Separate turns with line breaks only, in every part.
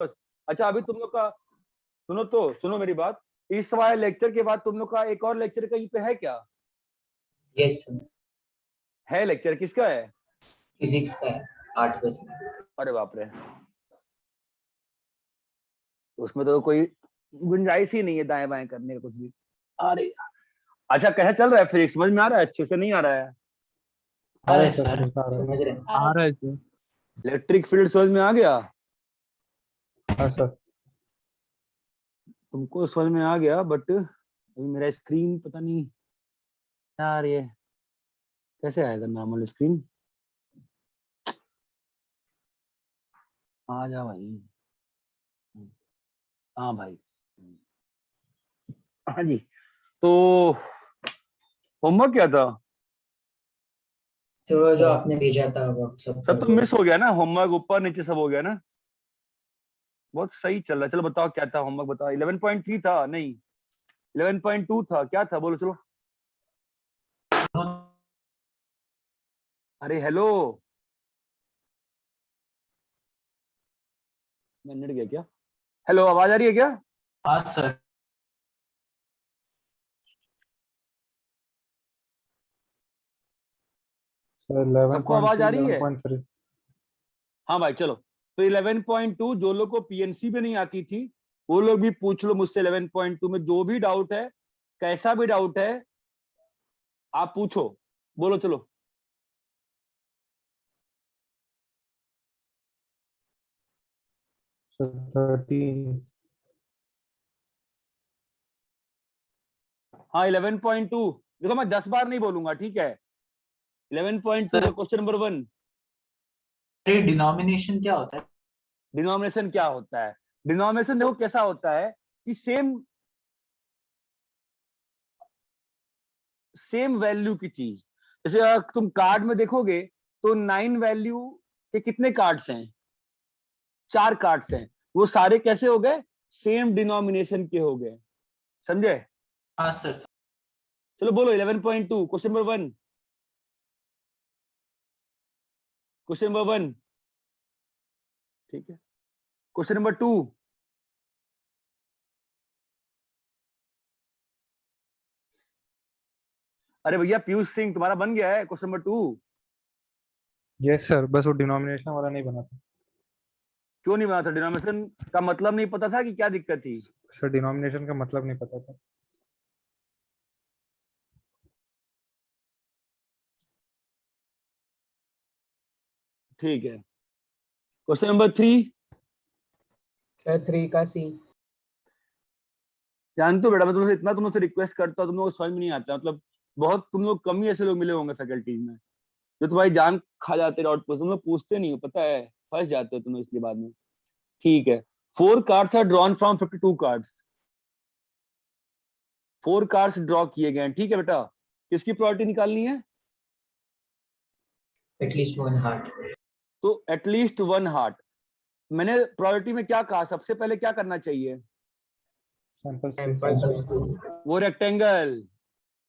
अच्छा अभी तुम लोग का सुनो मेरी बात, इस वाले लेक्चर के बाद तुम लोग का एक और लेक्चर कहीं पे है क्या?
यस
है लेक्चर, किसका है?
फिजिक्स का है 8 बजे।
अरे बाप रे, उसमें तो कोई गुंजाइश ही नहीं है दाएं बाएं करने का कुछ भी। अरे अच्छा कैसा चल रहा है फिर, समझ में आ रहा है? अच्छे से नहीं आ रहा है?
अरे
सर
सर
समझ रहे हैं।
आ रहा है जी।
इलेक्ट्रिक फील्ड समझ में आ गया?
हाँ सर।
तुमको समझ में आ गया, बट अभी मेरा स्क्रीन पता नहीं यार, ये कैसे आएगा नॉर्मल स्क्रीन? आ जा भाई। हाँ भाई, हाँ जी। तो होमवर्क क्या था?
सर वो जो आपने भेजा था व्हाट्सएप
सब
पर
तो
वो।
मिस हो गया ना, होमवर्क ऊपर नीचे सब हो गया ना। बहुत सही चल रहा है, चलो बताओ क्या था होमवर्क, बताओ। 11.3 था? नहीं 11.2 था, क्या था बोलो चलो। अरे हेलो, मैं नेट गया क्या? हेलो, आवाज आ रही है क्या?
हाँ सर।
सर
सबको आवाज
11.2
आ रही है?
11.3।
हाँ भाई चलो, तो 11.2 जो लोग को पीएनसी में नहीं आती थी वो लोग भी पूछ लो मुझसे। 11.2 में जो भी डाउट है, कैसा भी डाउट है, आप पूछो, बोलो चलो।
सर 13।
हाँ 11.2, देखो मैं 10 बार नहीं बोलूंगा, ठीक है? 11.2 का क्वेश्चन नंबर 1,
डिनोमिनेशन क्या होता है?
डिनोमिनेशन क्या होता है? डिनोमिनेशन देखो कैसा होता है कि सेम वैल्यू की चीज, जैसे अगर तुम कार्ड में देखोगे तो 9 वैल्यू के कितने कार्ड्स हैं? 4 कार्ड्स हैं। वो सारे कैसे हो गए? सेम डिनोमिनेशन के हो गए, समझे?
हाँ सर।
चलो बोलो 11.2 क्वेश्चन नंबर 1, क्वेश्चन नंबर 1, ठीक है। क्वेश्चन नंबर 2, अरे भैया पीयूष सिंह तुम्हारा बन गया है क्वेश्चन नंबर 2?
यस सर, बस वो डिनोमिनेशन वाला नहीं बना था।
क्यों नहीं बना था? डिनोमिनेशन का मतलब नहीं पता था कि क्या दिक्कत थी?
सर डिनोमिनेशन का मतलब नहीं पता था।
ठीक है। क्वेश्चन नंबर 3,
सर 3 का सी।
जानते हो बेटा, मैं तुमसे इतना तुमसे रिक्वेस्ट करता हूँ, तुम लोग को समझ में नहीं आता, मतलब बहुत तुम लोग कम ही ऐसे लोग मिले होंगे फैकल्टीज में जो तुम्हारी जान खा जाते डाउट पूछ, तुम लोग पूछते नहीं हो, पता है, फंस जाते हो तुम लोग इसलिए बाद में। ठीक है। 4 cards are drawn from 52 cards. 4 cards draw किए गए हैं, ठीक है बेटा? किसकी प्रॉपर्टी निकालनी है?
At least 1 heart.
तो एटलीस्ट 1 हार्ट। मैंने प्रॉपर्टी में क्या कहा, सबसे पहले क्या करना चाहिए?
Sample
sample
space.
स्पेस।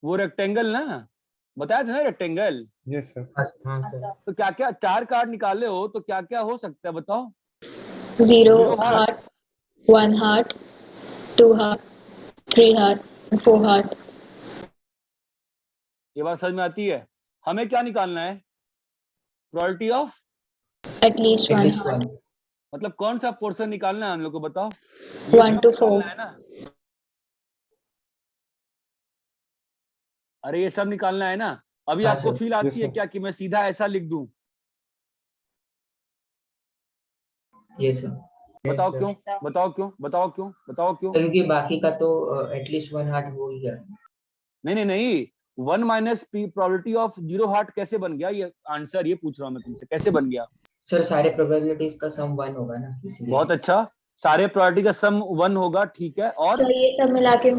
वो रेक्टेंगल ना, बताया था ना रेक्टेंगल।
Yes sir.
हाँ सर।
तो क्या क्या 4 कार्ड निकाले हो तो क्या क्या हो सकता है बताओ?
0
0 heart,
heart, 1 heart, 2 heart, 3 heart, and 4 heart.
ये बात समझ में आती है? हमें क्या निकालना है? Property of,
At least 1
at least
heart.
1।
मतलब कौन सा पोर्शन निकालना है हम लोग को, बताओ?
1 to 4.
निकालना है ना? अरे ये सब निकालना है ना? अभी
हाँ
आपको
सर।
फील
यस
आती है
सर।
क्या कि मैं सीधा ऐसा लिख दूं?
Yes sir.
बताओ क्यों, बताओ क्यों, बताओ क्यों, बताओ क्यों?
क्योंकि बाकी का तो एटलीस्ट 1 हार्ट हो ही गया।
नहीं नहीं नहीं, 1 minus P probability of 0 heart कैसे बन गया? ये आंसर ये पूछ रहा हूं मैं तुमसे, कैसे बन गया?
सर सारे प्रोबेबिलिटीज का सम 1 होगा ना इसलिए।
बहुत अच्छा, सारे प्रोबेबिलिटी का सम 1 होगा, ठीक है। और
So ये सब मिला के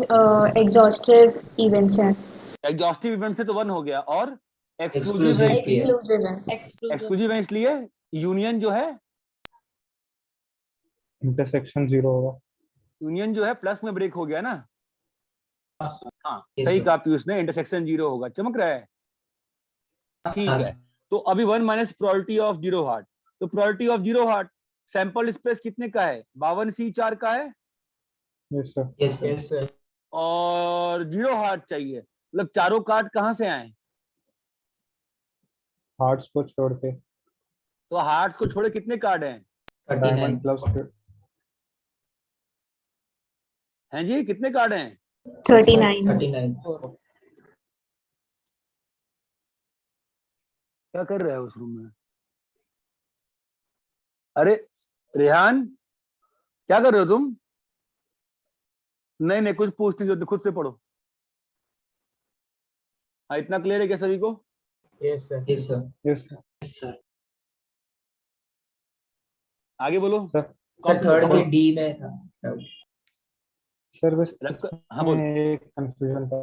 exhaustive events हैं.
एग्जॉस्टिव इवेंट से तो 1 हो गया, और एक्सक्लूसिव है
एक्सक्लूसिव भी है।
इसलिए,
Exclusive हैं.
एक्सक्लूसिव है इसलिए यूनियन जो है,
इंटरसेक्शन 0 होगा।
यूनियन जो है प्लस में ब्रेक हो गया ना?
हाँ सर।
हाँ
Yes,
सही
sir.
कहा पीयूष ने, इंटरसेक्शन 0 होगा, चमक रहा है।
हाँ
ठीक है,
सर।
तो अभी 1 माइनस प्रोबेबिलिटी ऑफ 0 हार्ट, तो probability of 0 heart sample space कितने का है? 52C4 का है
yes sir.
Yes sir.
Yes, sir.
और 0 हार्ट चाहिए, मतलब चारों कार्ड कहाँ से आए?
हार्ट्स को छोड़ के
तो हार्ट्स को छोड़े कितने कार्ड हैं?
39
डायमंड क्लब्स
हैं जी, कितने कार्ड हैं?
39.
39
क्या कर रहे हो उस रूम में? अरे रेहान, क्या कर रहे हो तुम? नहीं नहीं, कुछ पूछती जो खुद से पढ़ो। हाँ, इतना क्लियर है क्या सभी को?
Yes, sir.
Yes sir.
Yes
Yes, sir.
आगे बोलो।
सर।
सर थर्ड
बोलो।
के डी में था doubt।
सर बस
हाँ बोल
एक कंफ्यूजन था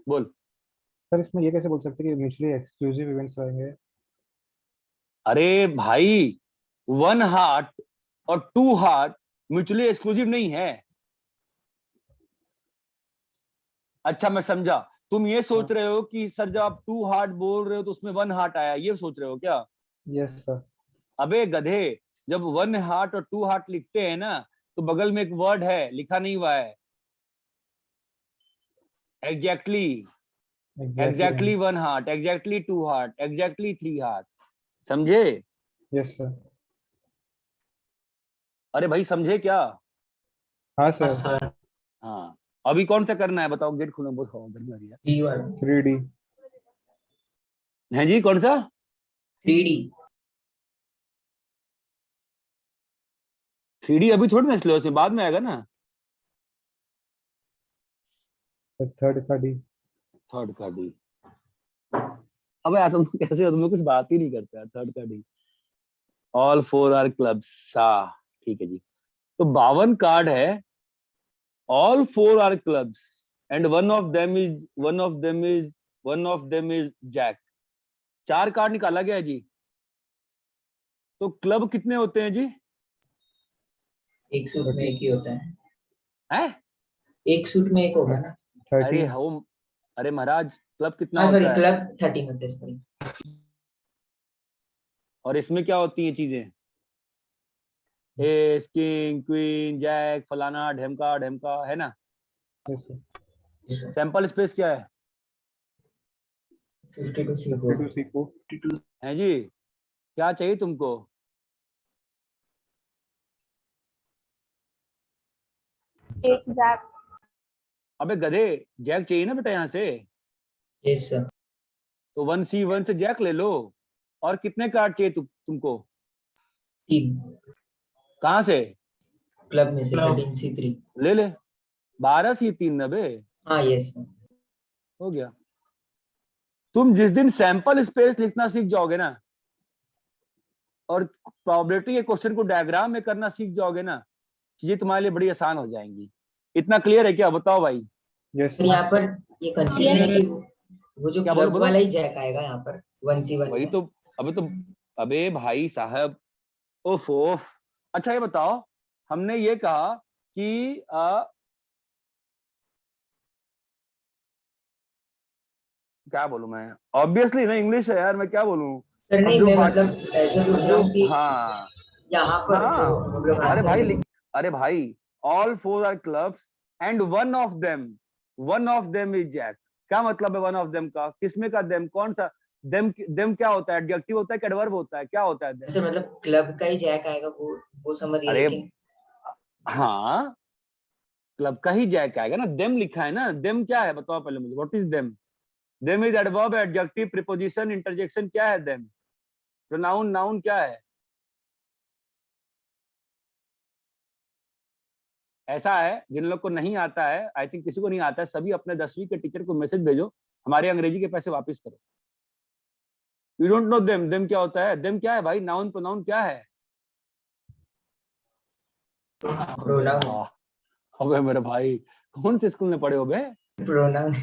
बोल।
सर, इसमें ये कैसे बोल सकते हैं कि म्यूचुअली एक्सक्लूसिव इवेंट्स रहेंगे?
अरे भाई, 1 हार्ट और 2 हार्ट म्यूचुअली एक्सक्लूसिव नहीं है। अच्छा मैं समझा, तुम ये सोच रहे हो कि सर जब आप 2 हार्ट बोल रहे हो तो उसमें 1 हार्ट आया, ये सोच रहे हो क्या?
Yes sir.
अबे गधे, जब 1 हार्ट और 2 हार्ट लिखते हैं ना, तो बगल में एक वर्ड है, लिखा नहीं हुआ है। Exactly, exactly 1 heart, exactly 2 heart, exactly 3 heart. समझे?
Yes sir.
अरे भाई समझे क्या?
हाँ
Yes,
सर।
sir.
हाँ, अभी कौन सा करना है बताओ? गेट खोलो, बहुत हवा गर्मी आ रही है।
3D
3D।
हैं जी, कौन सा?
3D
3D अभी थोड़ी ना सिलेबस में, बाद में आएगा ना।
सर थर्ड का D।
थर्ड का डी। अब यार तुम कैसे हो, तुम लोग कुछ बात ही नहीं करते यार। थर्ड का डी, ऑल 4 आर क्लब्स। ठीक है जी। तो 52 कार्ड है, all 4 are clubs and one of them is jack. 4 card निकाला गया है जी। तो क्लब कितने होते हैं जी?
एक सूट में एक ही होता है।
हैं?
एक सूट में एक होगा ना।
13।
अरे महाराज, क्लब कितना
हाँ सॉरी,
होता है?
क्लब 13 होते हैं सॉरी।
और इसमें क्या होती हैं चीजें? एस, किंग, क्वीन, जैक, फलाना ढेमका ढेमका, है ना?
Yes sir.
Yes sir.
Sample space क्या है?
52 C4
52 C4।
है जी। क्या चाहिए तुमको?
It's Jack.
अबे गधे, जैक चाहिए ना बेटा यहाँ से।
Yes sir.
तो 1C1 से जैक ले लो। और कितने कार्ड चाहिए तुमको?
3
कहाँ से?
क्लब में से
Club.
13 C3।
ले ले, 12C3 नबे।
हाँ यस सर।
हो गया। तुम जिस दिन सैंपल स्पेस लिखना सीख जाओगे ना, और प्रोबेबिलिटी के क्वेश्चन को डायग्राम में करना सीख जाओगे ना, चीजें तुम्हारे लिए बड़ी आसान हो जाएंगी। इतना क्लियर है क्या? बताओ भाई।
Yes
sir
sir.
यहाँ पर ये कंफ्यूजन है कि वो जो
क्या बोलो
क्लब
बोलो?
वाला ही जैक आएगा यहाँ पर 1C1
वही
में।
तो। अबे भाई साहब, ओफ ओफ। अच्छा ये बताओ, हमने ये कहा कि क्या बोलूं मैं? ऑब्वियसली ना, इंग्लिश है यार, मैं क्या बोलूं?
सर
अब
नहीं,
जो
मैं
बात,
मतलब ऐसे पूछ रहा हूँ कि
हाँ
यहाँ पर जो
हाँ,
हम लोग
अरे
आंसर
भाई
देंगे।
अरे भाई, all 4 are clubs and one of them is jack. क्या मतलब है वन ऑफ देम का? किसमें का देम? कौन सा देम? देम क्या होता है? एडजेक्टिव होता है कि एडवर्ब होता है? क्या होता है देम?
सर मतलब क्लब का ही जैक आएगा वो समझ गए,
अरे
लेकिन
हाँ, क्लब का ही जैक आएगा ना। देम लिखा है ना। देम क्या है बताओ पहले मुझे, what is them? Them is adverb, adjective, preposition, interjection. क्या है देम? प्रोनाउन, नाउन क्या है? ऐसा है, जिन लोग को नहीं आता है, आई थिंक किसी को नहीं आता है, सभी अपने 10वीं के टीचर को मैसेज भेजो, हमारे अंग्रेजी के पैसे वापस करो। You don't know them? Them क्या होता है? देम क्या है भाई? नाउन, प्रोनाउन क्या है?
प्रोनाउन।
हाँ, अबे मेरे भाई, कौन से स्कूल में पढ़े हो बे?
प्रोनाउन।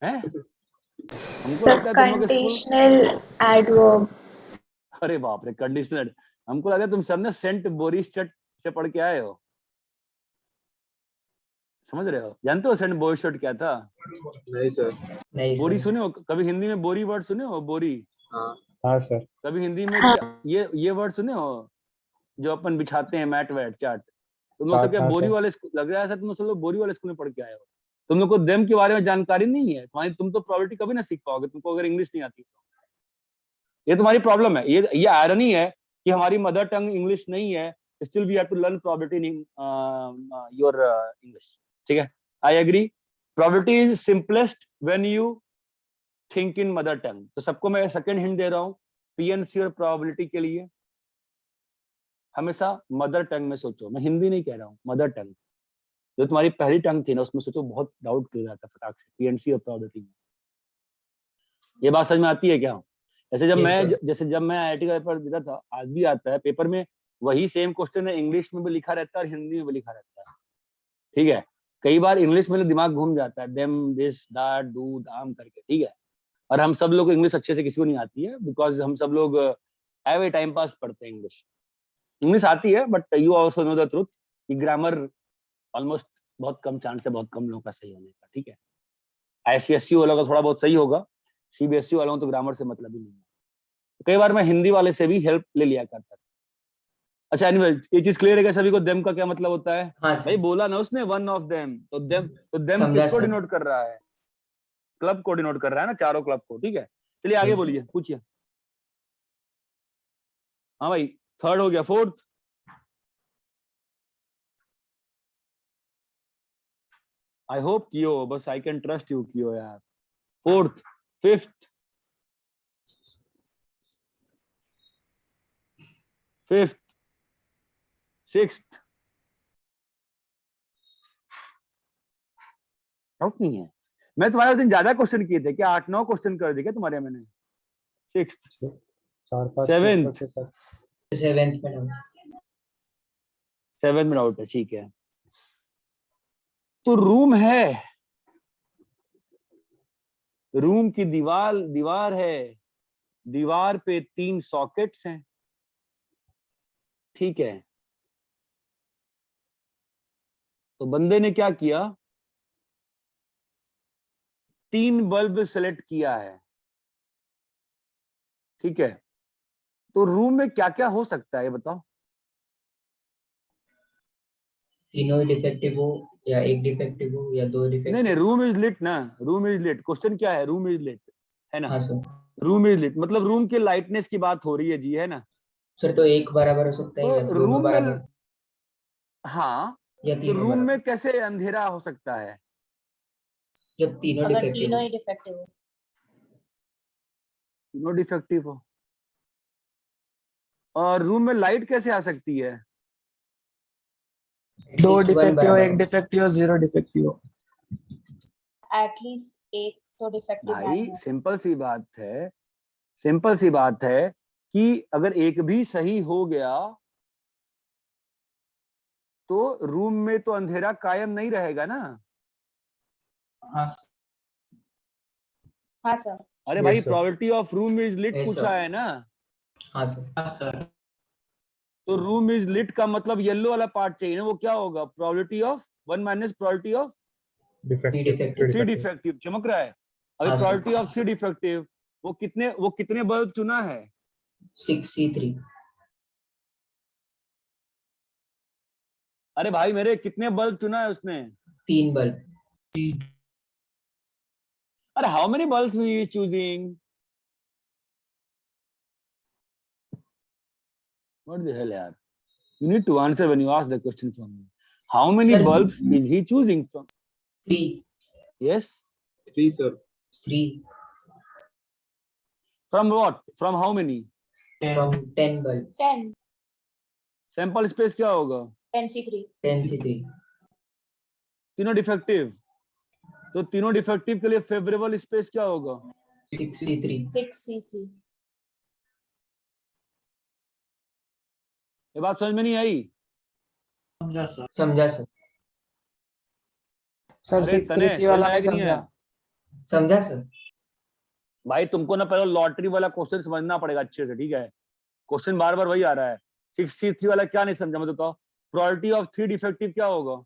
हैं? हमको
Sir,
लगता है तुम लोग स्कूल,
conditional adverb.
अरे बाप रे, कंडीशनर। हमको लगा तुम सबने सेंट बोरिस चर्च से पढ़ के आए हो। समझ रहे हो? जानते हो सेंट बोरिस चर्च क्या था?
नहीं सर।
नहीं
बोरी
सर।
सुने हो कभी? हिंदी में बोरी वर्ड सुने हो? बोरी।
हाँ।
हाँ सर।
कभी हिंदी में
हाँ.
क्या ये वर्ड सुने हो? जो अपन बिछाते हैं मैट वैट चार्ट, तुम लोग सब क्या बोरी वाले लग रहा है ऐसा, तुम सब लोग बोरी वाले स्कूल में पढ़ के आए हो, तुम लोग को देम के बारे में जानकारी नहीं है, तुम तो प्रोबेबिलिटी कभी ना सीख पाओगे तुमको अगर इंग्लिश नहीं आती तो। ये तुम्हारी प्रॉब्लम है, ये आयरनी है कि हमारी मदर टंग इंग्लिश नहीं है, still we have to learn probability in your English, ठीक है। I agree, probability is simplest when you think in mother tongue. तो सबको मैं सेकंड हिंट दे रहा हूँ, पीएनसी और प्रोबेबिलिटी के लिए हमेशा मदर टंग में सोचो, मैं हिंदी नहीं कह रहा हूँ, मदर टंग जो तुम्हारी पहली टंग थी ना उसमें सोचो, बहुत डाउट क्लियर आता है फटाक से पीएनसी और प्रोबेबिलिटी में। ये बात समझ में आती है क्या? जैसे जब मैं आईआईटी का पेपर देता था, आज भी आता है पेपर में, वही सेम क्वेश्चन है, इंग्लिश में भी लिखा रहता है और हिंदी में भी लिखा रहता है, ठीक है। कई बार इंग्लिश में दिमाग घूम जाता है, देम दिस दैट डू दाम करके, ठीक है। और हम सब लोग इंग्लिश अच्छे से किसी को नहीं आती है, बिकॉज हम सब लोग एवे टाइम पास पढ़ते हैं। इंग्लिश आती है, but you also know the truth कि ग्रामर ऑलमोस्ट बहुत कम चांस है, बहुत कम लोगों का सही होने का, ठीक है। आईसीएसई वालों का थोड़ा बहुत सही होगा, सीबीएसई वालों को तो ग्रामर से मतलब ही नहीं है। कई बार मैं हिंदी वाले से भी हेल्प ले लिया करता था। अच्छा एनीवे, ये चीज क्लियर है क्या सभी को, देम का क्या मतलब होता है?
हाँ
भाई बोला ना उसने वन ऑफ देम, तो देम किसको डिनोट कर रहा है? क्लब को डिनोट कर रहा है ना, चारों क्लब को, ठीक है। चलिए आगे बोलिए, पूछिए। हाँ भाई, थर्ड हो गया, फोर्थ। आई होप कियो, बस आई कैन ट्रस्ट यू कियो यार। फोर्थ, फिफ्थ, सिक्स्थ, डाउट नहीं है। मैं तुम्हारे उस दिन ज्यादा क्वेश्चन किए थे क्या? 8-9 क्वेश्चन कर दिए क्या तुम्हारे मैंने? सिक्स्थ,
4-5
सेवेंथ में डाउट है, ठीक है। तो रूम है, रूम की दीवार है, दीवार पे 3 सॉकेट्स हैं, ठीक है। तो बंदे ने क्या किया, 3 बल्ब सेलेक्ट किया है, ठीक है। तो रूम में क्या क्या हो सकता है ये बताओ?
तीनों ही डिफेक्टिव हो, या एक डिफेक्टिव हो, या 2 डिफेक्टिव।
नहीं, रूम इज लिट ना, रूम इज लिट। क्वेश्चन क्या है? रूम इज लिट है ना?
हाँ सर।
रूम इज लिट मतलब रूम के लाइटनेस की बात हो रही है जी, है ना?
सर तो एक बराबर हो सकता है, या
तो
दोनों
रूम में,
बराबर,
हाँ,
या
तो
तीनों
रूम
बराबर?
में कैसे अंधेरा हो सकता है?
जब तीनों
अगर
डिफेक्टिव
तीनों
हो।
ही डिफेक्टिव हो।
तीनों डिफेक्टिव हो। और रूम में लाइट कैसे आ सकती है?
2
At least one
डिफेक्टिव हो,
बराबर
1
हो।
डिफेक्टिव हो, 0 डिफेक्टिव हो।
एटलीस्ट एक तो डिफेक्टिव
भाई
नहीं है।
सिंपल सी बात है कि अगर एक भी सही हो गया तो रूम में तो अंधेरा कायम नहीं रहेगा ना।
हाँ
हाँ सर।
अरे
Yes,
भाई,
sir.
Probability of room is lit
Yes,
पूछा
sir.
है ना।
हाँ सर।
हाँ सर।
तो रूम इज लिट का मतलब येलो वाला पार्ट चाहिए ना, वो क्या होगा? Probability of 1 minus probability of
Defective.
defective.
3 defective. चमक रहा है। अभी
हाँ सर।
प्रोबेबिलिटी ऑफ 3 डिफेक्टिव, वो कितने बल्ब चुना है?
6C3।
अरे भाई मेरे, कितने बल्ब चुना है उसने?
3 बल्ब।
अरे how many bulbs we is choosing? What the hell यार, you need to answer when you ask the question from me. How many
Sir,
bulbs is he choosing from?
3.
Yes,
3 sir.
3
from what? From how many?
from 10 bulbs।
10
sample space क्या होगा?
10C3।
10C3।
तीनों defective, तो तीनों defective के लिए favourable space क्या होगा?
6C3।
6C3।
ये बात समझ में नहीं आई?
समझा सर।
समझा सर।
सर
अरे
6-3C वाला नहीं समझा।
समझा सर।
भाई तुमको ना पहले लॉटरी वाला क्वेश्चन समझना पड़ेगा अच्छे से, ठीक है। क्वेश्चन बार बार वही आ रहा है। 6C3 वाला क्या नहीं समझा मैं बताओ? प्रोबेबिलिटी ऑफ 3 डिफेक्टिव क्या होगा?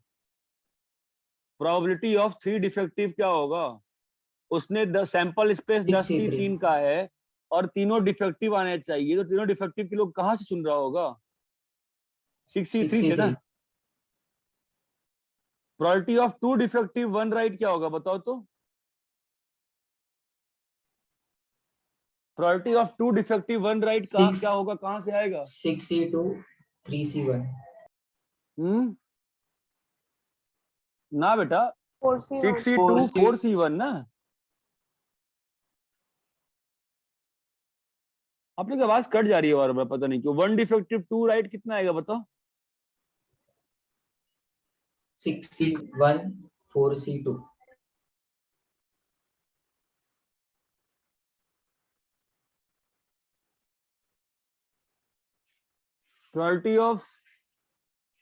प्रोबेबिलिटी ऑफ 3 डिफेक्टिव क्या होगा? उसने सैंपल स्पेस 10C3 का है और तीनों डिफेक्टिव आने चाहिए, तो तीनों डिफेक्टिव के लोग कहाँ से चुन रहा होगा? 6C3 थे ना।
63
प्रोबेबिलिटी ऑफ 2 डिफेक्टिव 1 राइट क्या होगा बताओ तो। प्रोबेबिलिटी ऑफ 2 डिफेक्टिव 1 राइट का
6
क्या होगा, कहां से आएगा?
6C2 3C1
हम्म, ना बेटा, 6C2 4C1 ना। अपनी की आवाज कट जा रही है बार बार, पता नहीं क्यों। 1 डिफेक्टिव 2 राइट कितना आएगा बताओ।
6C1 4C2
प्रोबेबिलिटी ऑफ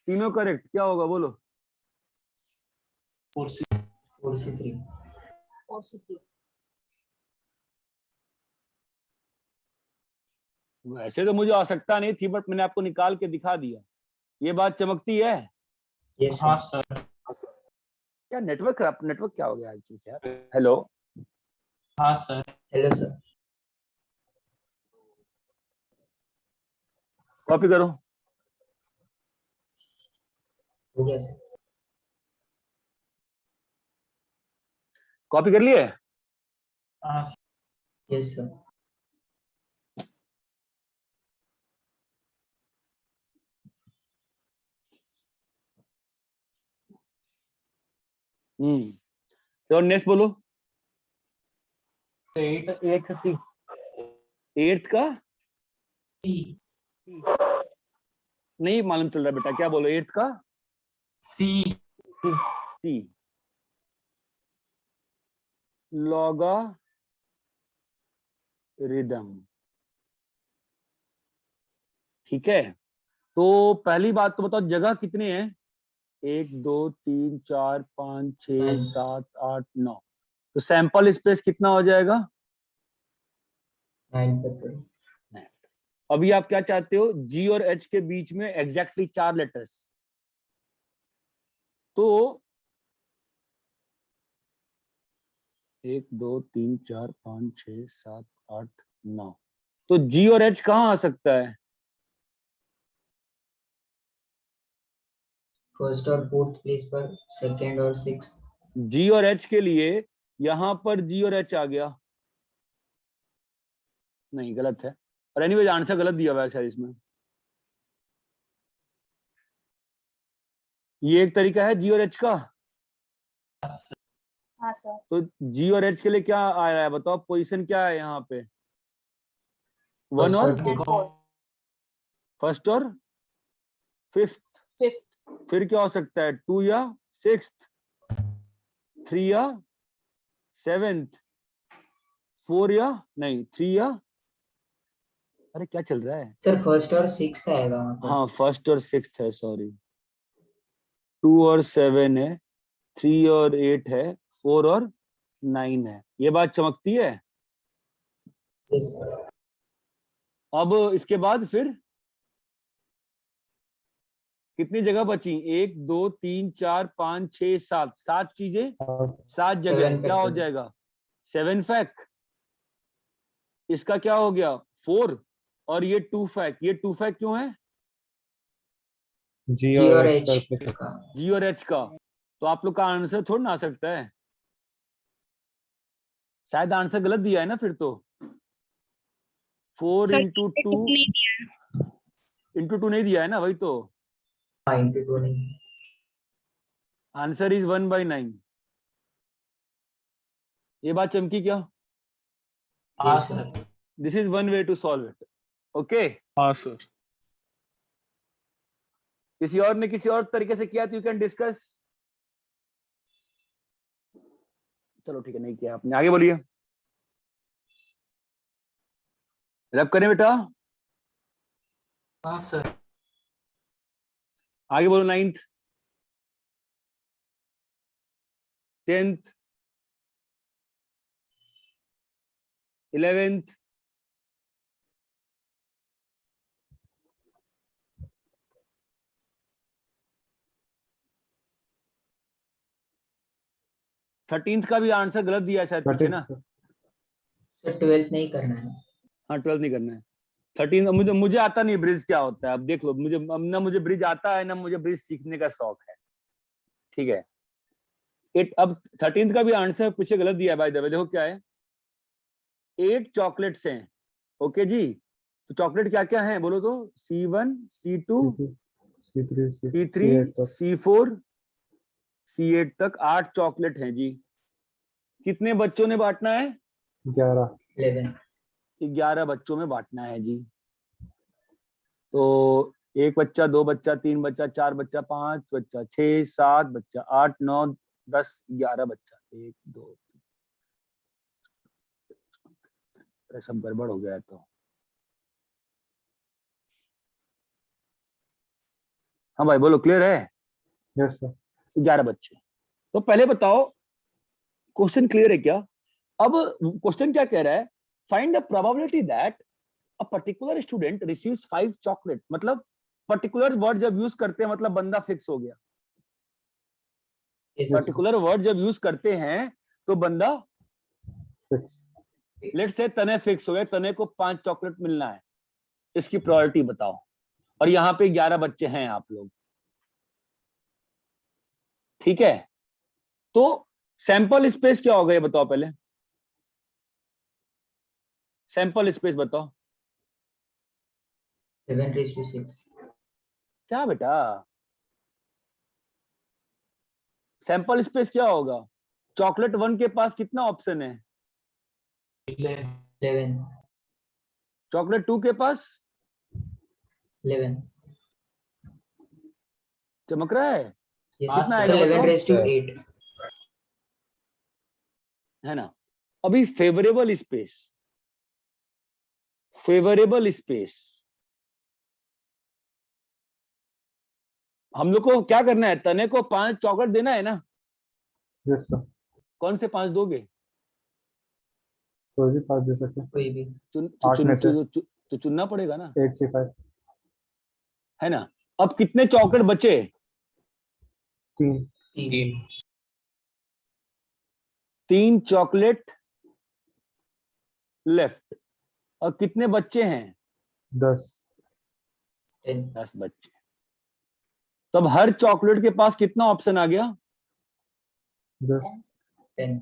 तीनों करेक्ट क्या होगा बोलो।
4C3
वैसे तो मुझे आवश्यकता नहीं थी, बट मैंने आपको निकाल के दिखा दिया। ये बात चमकती है।
यस
हाँ
सर
सर।
क्या नेटवर्क खराब, नेटवर्क क्या हो गया आज यार। हेलो,
हाँ सर।
हेलो सर
कॉपी करो।
हो गया सर
कॉपी कर लिए?
हाँ सर।
यस सर
तो नेक्स्ट बोलो।
8
एट्थ का नहीं मालूम चल रहा बेटा, क्या बोलो एट्थ का?
C
सी। लॉगारिदम, ठीक है। तो पहली बात तो बताओ जगह कितने हैं? 1 2 3 4 5 6
9
7 8 9। तो सैंपल स्पेस कितना हो जाएगा?
9 पर
अभी आप क्या चाहते हो? जी और एच के बीच में एग्जैक्टली 4 लेटर्स। तो 1 2 3 4 5 6 7 8 9। तो जी और एच कहाँ आ सकता है?
फर्स्ट और फोर्थ प्लेस पर, सेकंड और सिक्स्थ।
जी और एच के लिए यहां पर जी और एच आ गया। नहीं, गलत है। और एनीवेज आंसर गलत दिया हुआ है शायद इसमें। ये एक तरीका है जी और एच का।
हाँ सर।
तो जी और एच के लिए क्या आ रहा है बताओ, पोजीशन क्या है यहाँ पे? 1
फर्स्ट
और
और फिफ्थ।
फर्स्ट और फिफ्थ। फिर क्या हो सकता है? 2 या 6th, 3 या 7th, 4 या नहीं 3 या, अरे क्या चल रहा है?
सर फर्स्ट और सिक्स्थ आएगा वहाँ पर।
हाँ फर्स्ट और 6th है, सॉरी। 2 और 7 है, 3 और 8 है, 4 और 9 है। ये बात चमकती है।
यस सर
अब इसके बाद फिर कितनी जगह बची? 1 2 3 4 5 6 7, 7 चीजें, 7 जगह।
7
क्या हो जाएगा? 7 फैक। इसका क्या हो गया? 4। और ये 2 फैक। ये 2 फैक क्यों है?
जी
जी
और
और
एच
एच
का
का।
जी और एच का। तो आप लोग का आंसर थोड़ा ना आ सकता है। शायद आंसर गलत दिया है ना फिर तो। 4
सर
इंटू टू
नहीं दिया।
इंटू 2 नहीं दिया है ना, वही तो।
हाँ इंटू 2 नहीं।
Answer is 1/9। ये बात चमकी क्या?
हाँ
yes sir
sir.
This is one way to solve it. Okay,
हाँ सर।
किसी और ने किसी और तरीके से किया तो यू कैन डिस्कस। चलो ठीक है, नहीं किया आपने, आगे बोलिए। रब करें बेटा,
हाँ सर।
आगे बोलो। 9th, 10th, 11th, 13th का भी आंसर गलत दिया है शायद पीछे ना।
सर 12th नहीं करना है।
हाँ 12th नहीं करना है। 13 मुझे आता नहीं ब्रिज क्या होता है, अब देख लो, मुझे ब्रिज आता है ना मुझे ब्रिज सीखने का शौक है, ठीक है। अब 13th का भी आंसर पीछे गलत दिया है भाई, देखो क्या है, 8 चॉकलेट्स हैं, ओके जी। तो चॉकलेट क्या क्या है बोलो तो, C1 C2
C3
C3 C4 C8 तक 8 चॉकलेट हैं जी। कितने बच्चों ने बांटना है?
11।
11
बच्चों में बांटना है जी। तो 1 बच्चा, 2 बच्चा, 3 बच्चा, 4 बच्चा, 5 बच्चा, 6 7 बच्चा, 8 9 10 11 बच्चा, 1 2 3 सब गड़बड़ हो गया है। तो हाँ भाई बोलो, क्लियर है?
Yes sir.
11 बच्चे। तो पहले बताओ क्वेश्चन क्लियर है क्या? अब क्वेश्चन क्या कह रहा है, find the probability that a particular student receives 5 chocolate. मतलब पर्टिकुलर वर्ड जब यूज करते हैं मतलब बंदा फिक्स हो गया।
Yes,
पर्टिकुलर वर्ड जब यूज करते हैं तो बंदा,
6।
लेट्स से तने फिक्स हो गया, तने को 5 चॉकलेट मिलना है, इसकी प्रायोरिटी बताओ। और यहाँ पे 11 बच्चे हैं आप लोग, ठीक है। तो सैंपल स्पेस क्या होगा ये बताओ पहले, सैंपल स्पेस बताओ
7:6.
क्या बेटा, सैंपल स्पेस क्या होगा? चॉकलेट 1 के पास कितना ऑप्शन है?
11.
चॉकलेट 2 के पास
11.
चमक रहा है?
Yes,
हाँ,
sir.
कितना
sir.
आएगा
11
बताओ?
raised to 8.
है ना। अभी फेवरेबल स्पेस, फेवरेबल स्पेस हम लोग को क्या करना है, तने को 5 चॉकलेट देना है ना।
Yes sir.
कौन से 5 दोगे?
कोई भी 5 दे सकते हैं।
कोई भी.
आठ में से।
तो चुनना पड़ेगा ना,
8 से 5।
है ना। अब कितने चॉकलेट बचे?
3।
3 चॉकलेट लेफ्ट। और कितने बच्चे हैं?
10।
10.
10 बच्चे। तब हर चॉकलेट के पास कितना ऑप्शन आ गया?
10।
10.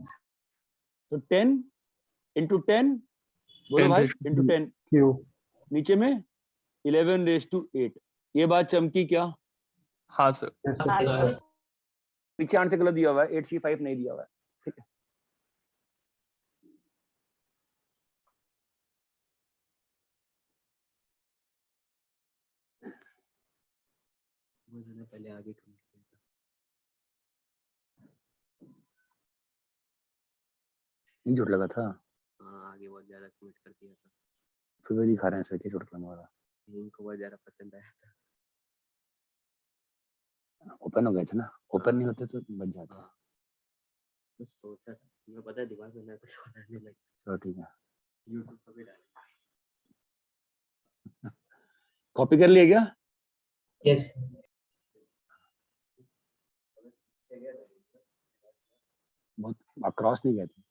तो 10 इंटू 10 बोलो भाई, इंटू 10
क्यू।
नीचे में 11:8। ये बात चमकी क्या?
हाँ सर।
यस
हाँ,
Yes,
सर।
sir.
पीछे आंसर गलत दिया हुआ है, 8C5 नहीं दिया हुआ है, ठीक है।
पहले आगे
चोट लगा था,
आगे बहुत ज्यादा कमिट कर दिया था.
फिर भी दिखा रहे हैं सर कि चोट लगा वाला।
इनको बहुत ज्यादा पसंद आया था.
ओपन हो गए थे ना, ओपन नहीं होते तो बच जाता।
कुछ सोचा था, मैं पता है दिमाग में ना कुछ और आने लगा.
चलो ठीक है,
YouTube पर भी डाला.
कॉपी कर लिया क्या?
Yes.
बहुत अक्रॉस नहीं गए थे,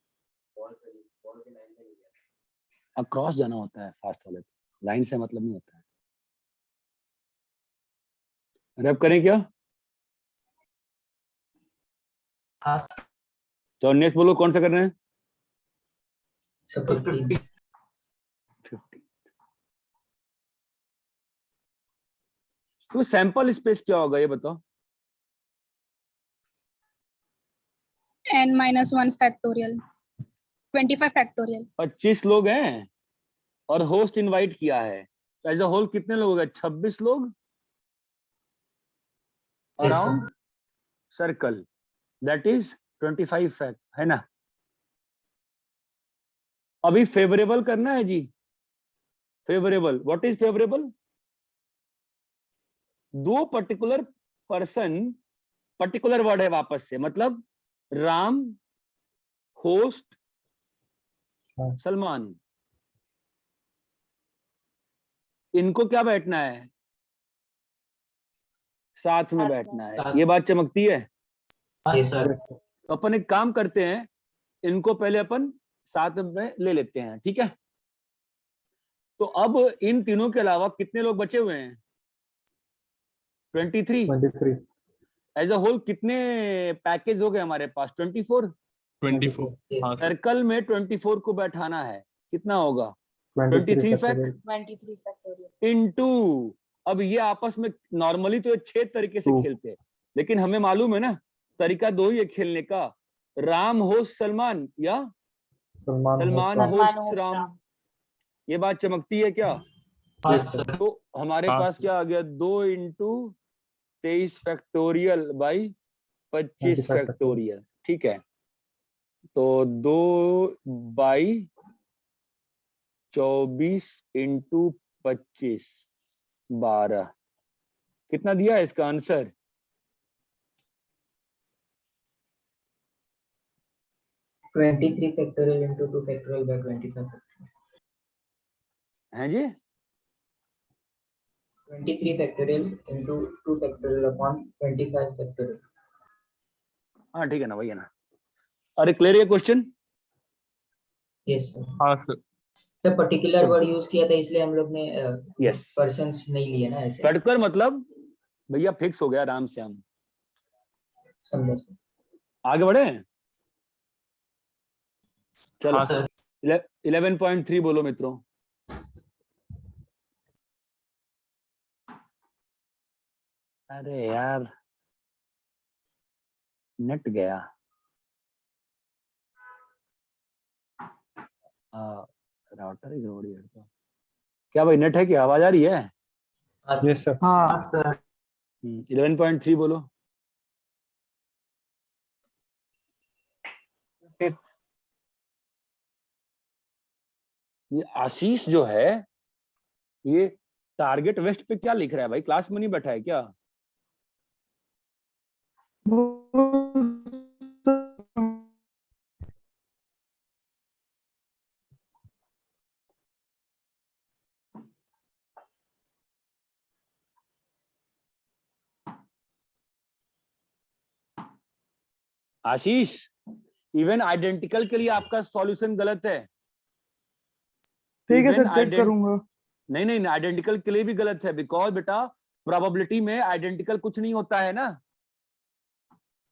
अक्रॉस जाना होता है फास्ट वाले, लाइन से मतलब नहीं होता है। रैप करें क्या?
हाँ, sir.
तो नेक्स्ट बोलो कौन सा कर रहे हैं?
So 15.
50। तो सैंपल स्पेस क्या होगा ये बताओ?
n-1 factorial 25 factorial
25 लोग हैं और होस्ट इनवाइट किया है, तो एज अ होल कितने लोग हो गए? 26 लोग
Yes,
around
sir.
Circle, that is 25 fact, है ना। अभी फेवरेबल करना है जी, फेवरेबल। What is favourable? दो पर्टिकुलर पर्सन, पर्टिकुलर वर्ड है वापस से, मतलब राम, होस्ट,
हाँ।
सलमान, इनको क्या बैठना है? साथ में बैठना है।
साथ।
ये बात चमकती है।
हाँ,
Yes,
sir.
Yes sir.
तो अपन एक काम करते हैं, इनको पहले अपन साथ में ले लेते हैं, ठीक है। तो अब इन तीनों के अलावा कितने लोग बचे हुए हैं? 23।
23
एज अ होल कितने पैकेज हो गए हमारे पास? 24।
24।
Yes.
हाँ सर।
सर्कल में 24 को बैठाना है, कितना होगा?
23
फैक्ट
23 factorial.
इनटू, अब ये आपस में नॉर्मली तो ये 6 तरीके से
Two.
खेलते हैं, लेकिन हमें मालूम है ना तरीका 2 ही है खेलने का, राम हो सलमान या
सलमान
सलमान
होस्ट
हो
Salman
राम।
Hosram.
ये बात चमकती है क्या?
हाँ
Yes, sir.
सर।
तो हमारे
हाँ,
पास क्या आ गया? 2 इंटू 23 फैक्टोरियल बाई 25
25
फैक्टोरियल। ठीक है, तो 2 बाई 24 इंटू 25 12। कितना दिया है इसका answer?
$23 factorial into 2 factorial by 25 factorial.
हैं जी?
23 factorial into 2 factorial upon 25 factorial.
हाँ ठीक है ना, वही है ना। अरे क्लियर है क्वेश्चन?
Yes, sir.
हाँ sir.
Sir particular word use किया था इसलिए हम लोग ने
Yes.
पर्सन्स नहीं लिए ना ऐसे।
पर्टिकुलर मतलब भैया फिक्स हो गया राम श्याम।
समझा सर।
आगे बढ़े? चलो
हाँ सर।
11.3 बोलो मित्रों। अरे यार नेट गया। राउटर ही गड़बड़ी है तो। क्या भाई नेट है? क्या आवाज आ रही है?
हाँ सर।
यस सर
हाँ सर।
11.3 बोलो। ये आशीष जो है ये टारगेट वेस्ट पे क्या लिख रहा है भाई? क्लास में नहीं बैठा है क्या? आशीष इवन आइडेंटिकल के लिए आपका सॉल्यूशन गलत है।
ठीक है
Even
सर, चेक
ident-
करूंगा।
नहीं नहीं आइडेंटिकल के लिए भी गलत है, बिकॉज बेटा प्रोबेबिलिटी में आइडेंटिकल कुछ नहीं होता है ना।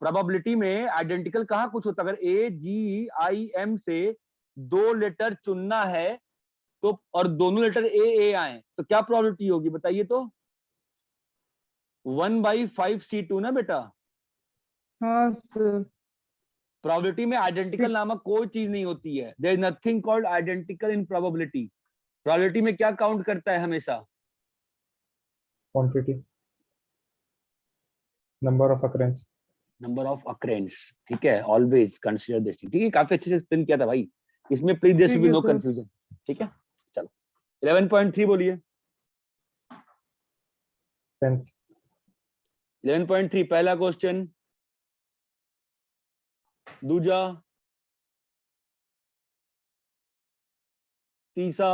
प्रोबेबिलिटी में आइडेंटिकल कहाँ कुछ होता है? अगर AGIM से 2 लेटर चुनना है तो और दोनों लेटर A आए तो क्या प्रोबेबिलिटी होगी बताइए तो? 1/5C2 ना बेटा।
हाँ सर।
प्रोबेबिलिटी में आइडेंटिकल नामक कोई चीज नहीं होती है। There is nothing called identical in probability. Probability में क्या काउंट करता है हमेशा?
Quantity, number of occurrence.
Number of occurrence. ठीक है, ऑलवेज कंसीडर दिस थिंग। ठीक है, काफी अच्छे से एक्सप्लेन किया था भाई, इसमें प्लीज देयर शुड बी
ठीक है
नो
सर।
कंफ्यूजन। ठीक है चलो 11.3 बोलिए।
10th
11.3 पहला क्वेश्चन। दूजा, तीसरा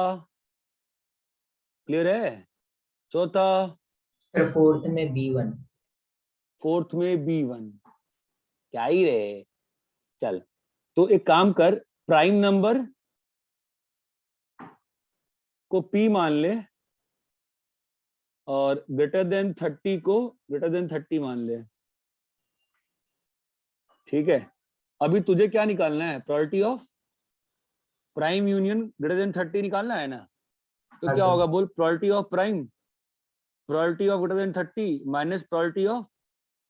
क्लियर है? चौथा,
सर फोर्थ में B1।
फोर्थ में B1। क्या ही रहे। चल तो एक काम कर, प्राइम नंबर को P मान ले और ग्रेटर देन 30 को ग्रेटर देन 30 मान ले। ठीक है, अभी तुझे क्या निकालना है? Probability of prime union greater than 30 निकालना है ना। तो
हाँ
क्या
सर।
होगा बोल? Probability of prime, probability of greater than 30 minus probability of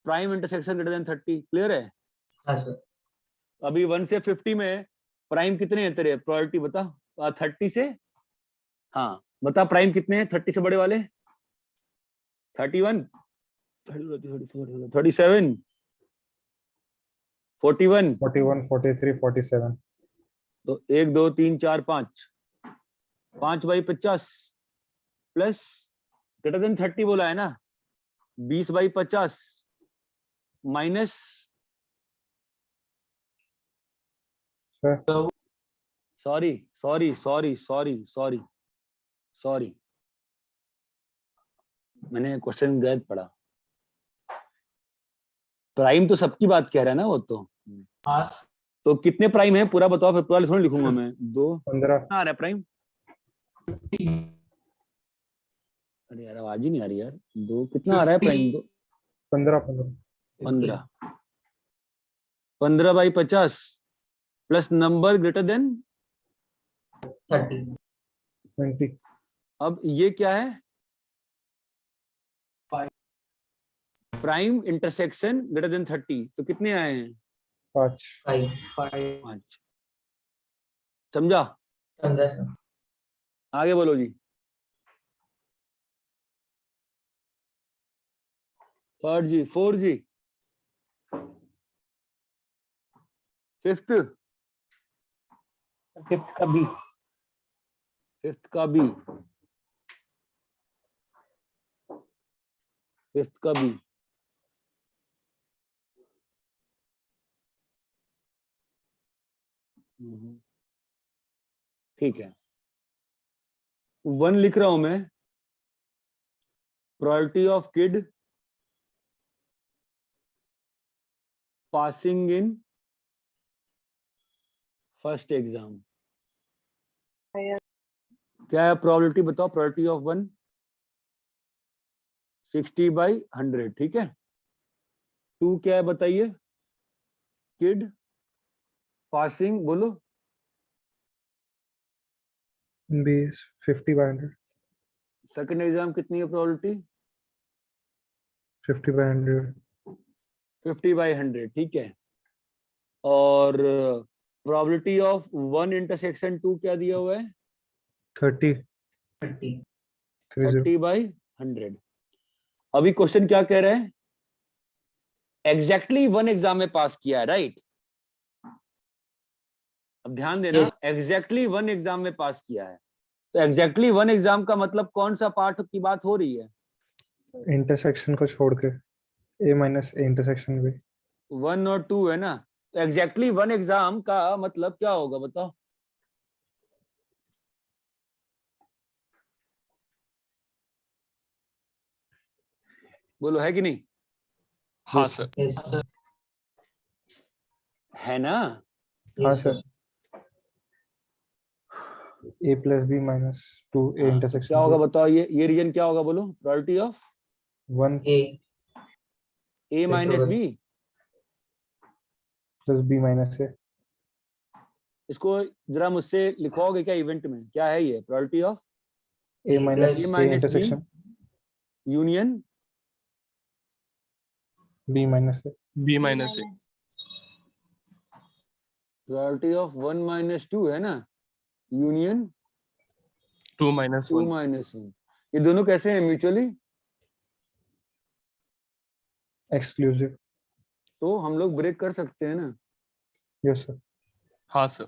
prime intersection greater than 30। Clear है?
हाँ सर।
अभी 1 से 50 में प्राइम कितने हैं तेरे? प्रोबेबिलिटी बता। 30 से, हाँ बता प्राइम कितने हैं 30 से बड़े वाले? 31, 37, 41।
41 43 47।
तो 1 2 3 4 5 5/50 प्लस ग्रेटर देन 30 बोला है ना, 20/50 माइनस
सर
सॉरी मैंने क्वेश्चन गलत पढ़ा। प्राइम तो सबकी बात कह रहा है ना वो तो।
हाँ
तो कितने प्राइम है पूरा बताओ, फिर पूरा थोड़ी लिखूंगा मैं। 2
15
आ रहा है प्राइम। अरे यार आवाज ही नहीं आ रही यार। दो कितना आ रहा है प्राइम? दो
15
15 15/50 प्लस नंबर ग्रेटर देन
30
20
अब ये क्या है? प्राइम इंटरसेक्शन ग्रेटर देन 30 तो कितने आए हैं?
5
5
5। समझा?
समझा सर।
आगे बोलो जी। थर्ड जी, फोर्थ जी, फिफ्थ,
फिफ्थ का बी।
फिफ्थ का बी, फिफ्थ का बी। ठीक है, 1 लिख रहा हूं मैं। Probability of kid passing in first exam. क्या है प्रोबेबिलिटी बताओ? Probability of 1 60/100। ठीक है। 2 क्या है बताइए? किड पासिंग, बोलो।
B is 50/100
सेकंड एग्जाम कितनी है प्रोबेबिलिटी?
50/100
50/100। ठीक है। और प्रोबेबिलिटी ऑफ 1 इंटरसेक्शन 2 क्या दिया हुआ है?
30
30
30
30/100। अभी क्वेश्चन क्या कह रहे हैं? एग्जैक्टली 1 एग्जाम में पास किया है, राइट? अब ध्यान देना,
Yes.
एग्जैक्टली 1 एग्जाम में पास किया है तो एग्जैक्टली 1 एग्जाम का मतलब कौन सा पार्ट की बात हो रही है?
इंटरसेक्शन को छोड़ के A minus A intersection B
1 और 2 है ना। तो एग्जैक्टली 1 एग्जाम का मतलब क्या होगा बताओ? बोलो, है कि नहीं?
हाँ सर।
Yes sir.
है ना?
हाँ
Yes sir.
Sir. A plus B minus 2 A
हाँ, तो
इंटरसेक्शन
क्या होगा बताओ? ये रीजन क्या होगा? बोलो, probability of
1
A
A minus B।
plus B minus A
इसको जरा मुझसे लिखवाओगे क्या इवेंट में? क्या है ये? Probability of
A minus
plus
A
A
minus B
intersection
union
B minus A
B minus A।
Probability of 1 minus 2 है ना, यूनियन
2 minus
2
1।
माइनस 1। ये दोनों कैसे हैं? म्यूचुअली।
एक्सक्लूसिव।
तो हम लोग ब्रेक कर सकते हैं ना।
Yes sir.
हाँ सर।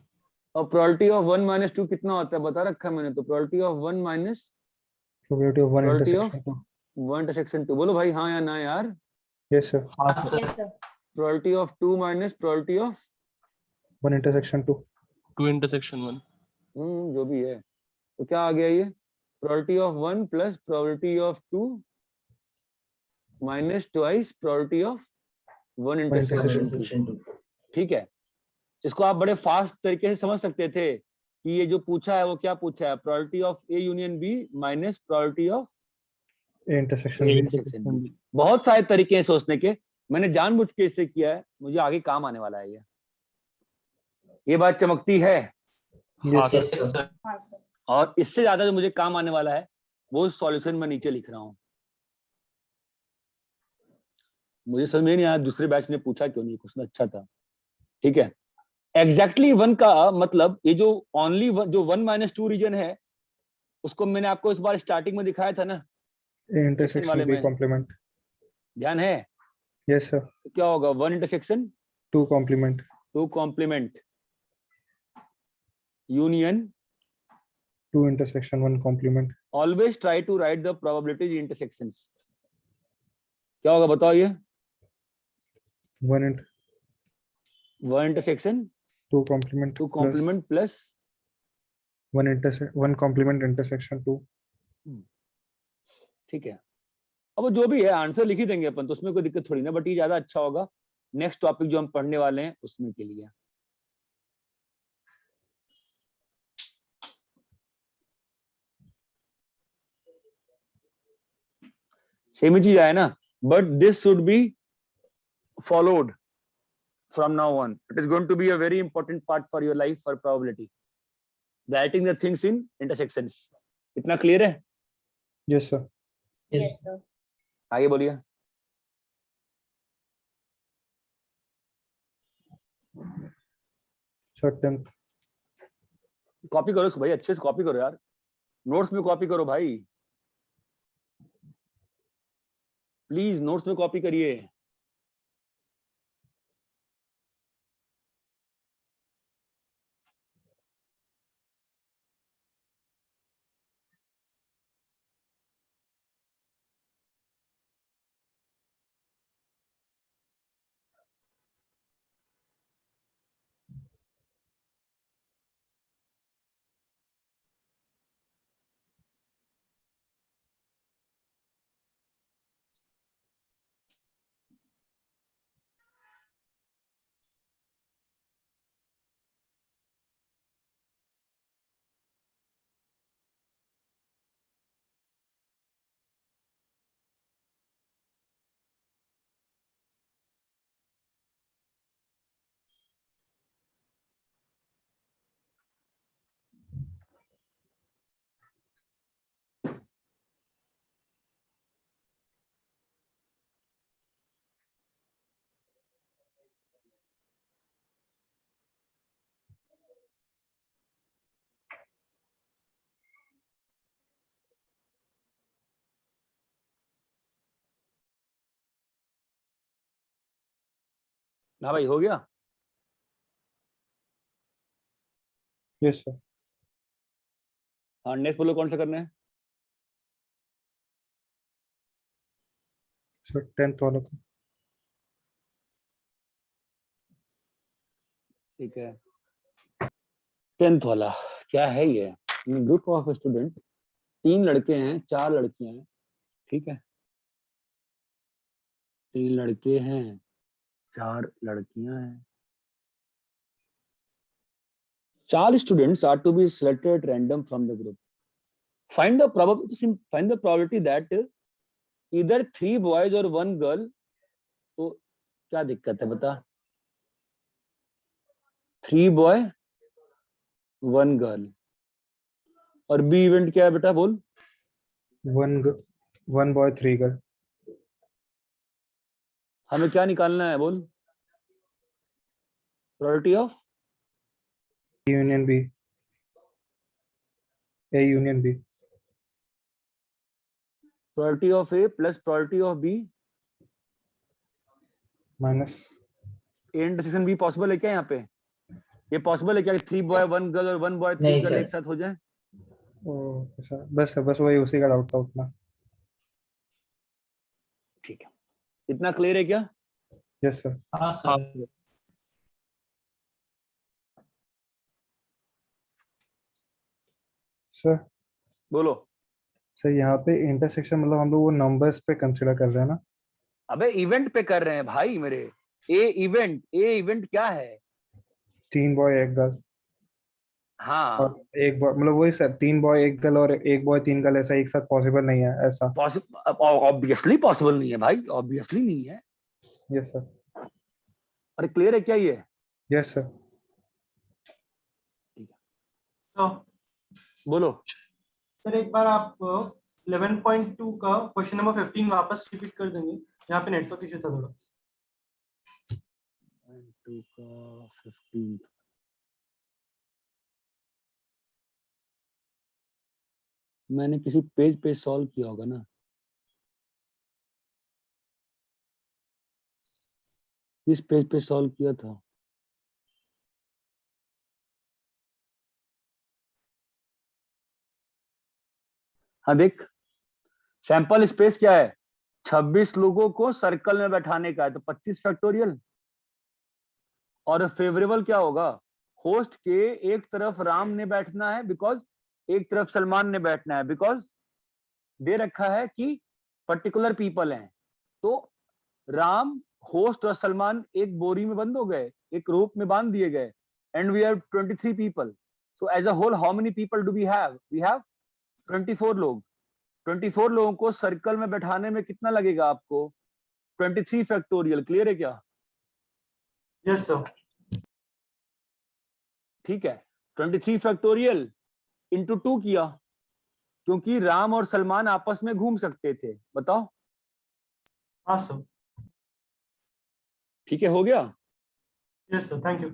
और प्रोबेबिलिटी ऑफ 1 माइनस 2 कितना होता है बता रखा है मैंने। तो probability of 1 minus
probability of 1
probability of
intersection 2
1 intersection 2। बोलो भाई हाँ या ना यार।
Yes sir.
हाँ sir.
Probability of 2 minus probability of
1 intersection 2
2 intersection 1।
जो भी है। तो क्या आ गया ये? Probability of 1 plus probability of 2 minus twice probability of 1 intersection 2।
intersection 2.
ठीक है। इसको आप बड़े फास्ट तरीके से समझ सकते थे कि ये जो पूछा है वो क्या पूछा है? Probability of A union B minus probability of
A intersection
A
B
intersection B। बहुत सारे तरीके हैं सोचने के, मैंने जानबूझ के इससे किया है, मुझे आगे काम आने वाला है ये बात चमकती है।
हाँ
यस
Yes
सर।
sir.
और इससे ज्यादा जो मुझे काम आने वाला है वो सॉल्यूशन मैं नीचे लिख रहा हूँ। मुझे समझ में नहीं आया दूसरे बैच ने पूछा क्यों नहीं, क्वेश्चन अच्छा था। ठीक है। एग्जैक्टली 1 का मतलब ये जो ओनली जो 1 माइनस 2 रीजन है उसको मैंने आपको इस बार स्टार्टिंग में दिखाया था ना,
A
सेक्शन वाले
इंटरसेक्शन B
में।
कॉम्प्लीमेंट।
ध्यान है?
Yes sir.
तो क्या होगा? 1 intersection
2 complement
2 complement union
2 intersection 1 complement.
Always try to write the probabilities intersections. क्या होगा बताओ ये?
1
intersection
2 complement
2 complement plus
1 complement intersection 2।
ठीक है। अब वो जो भी है आंसर लिख ही देंगे अपन, तो उसमें कोई दिक्कत थोड़ी ना, बट ये ज्यादा अच्छा होगा नेक्स्ट टॉपिक जो हम पढ़ने वाले हैं उसमें के लिए। सेम ही चीज आया ना, but this should be followed from now on. It is going to be a very important part for your life for probability. Writing the things in intersections. इतना clear है?
Yes sir.
Yes.
आगे बोलिए.
Sir 10th.
Copy करो इसको भाई, अच्छे से copy करो यार, नोट्स में कॉपी करो भाई, प्लीज नोट्स में कॉपी करिए. हाँ भाई, हो गया.
Yes sir.
हाँ, नेक्स्ट बोलो कौन सा करना है.
Sir 10th वाला को.
ठीक है, 10th वाला क्या है ये. ग्रुप ऑफ स्टूडेंट, 3 लड़के हैं 4 लड़कियां हैं, ठीक है, 3 लड़के हैं 4 लड़कियां हैं. 4 students are to be selected at random from the group. Find the probability that either 3 boys or 1 girl. तो क्या दिक्कत है बता. 3 boy 1 girl और बी इवेंट क्या है बेटा बोल.
1 boy 3 girl.
हमें क्या निकालना है बोल. Probability of
A union B. A union B.
Probability of A plus probability of B
Minus.
A intersection B possible है क्या यहाँ पे. ये पॉसिबल है क्या 3 boy 1 girl और 1 boy 3
नहीं
girl
सर.
एक साथ हो जाए.
ओह सर, बस वही उसी का डाउट था उतना.
ठीक है, इतना क्लियर है क्या.
Yes sir.
हाँ सर.
Sir.
बोलो.
सर यहाँ पे इंटरसेक्शन मतलब हम लोग वो नंबर्स पे कंसीडर कर रहे हैं ना.
अबे इवेंट पे कर रहे हैं भाई मेरे. ए इवेंट क्या है.
3 बॉय 1 गर्ल.
हाँ,
और एक बॉय मतलब वही सर, 3 बॉय 1 गर्ल और 1 बॉय 3 गर्ल ऐसा एक साथ पॉसिबल नहीं है ऐसा.
ऑब्वियसली पॉसिबल नहीं है भाई, ऑब्वियसली नहीं है.
Yes sir.
अरे क्लियर है क्या ये.
Yes sir.
तो
बोलो.
सर एक बार आप 11.2 का क्वेश्चन नंबर 15 वापस रिपीट कर देंगे, यहाँ पे नेटवर्क इशू था थोड़ा.
2 का 15 मैंने किसी पेज पे सॉल्व किया होगा ना. किस पेज पे सॉल्व किया था. हाँ देख, सैंपल स्पेस क्या है. 26 लोगों को सर्कल में बैठाने का है तो 25 फैक्टोरियल. और फेवरेबल क्या होगा. होस्ट के एक तरफ राम ने बैठना है बिकॉज एक तरफ सलमान ने बैठना है बिकॉज दे रखा है कि पर्टिकुलर पीपल हैं. तो राम, होस्ट और सलमान एक बोरी में बंद हो गए, एक रोप में बांध दिए गए. And we have 23 people. So as a whole how many people do we have. We have 24 लोग. 24 लोगों को सर्कल में बैठाने में कितना लगेगा आपको? 23 फैक्टोरियल। क्लियर है क्या?
Yes sir.
ठीक है, 23 फैक्टोरियल इंटू 2 किया, क्योंकि राम और सलमान आपस में घूम सकते थे। बताओ।
हाँ सर।
ठीक है, हो गया।
Yes sir, thank you.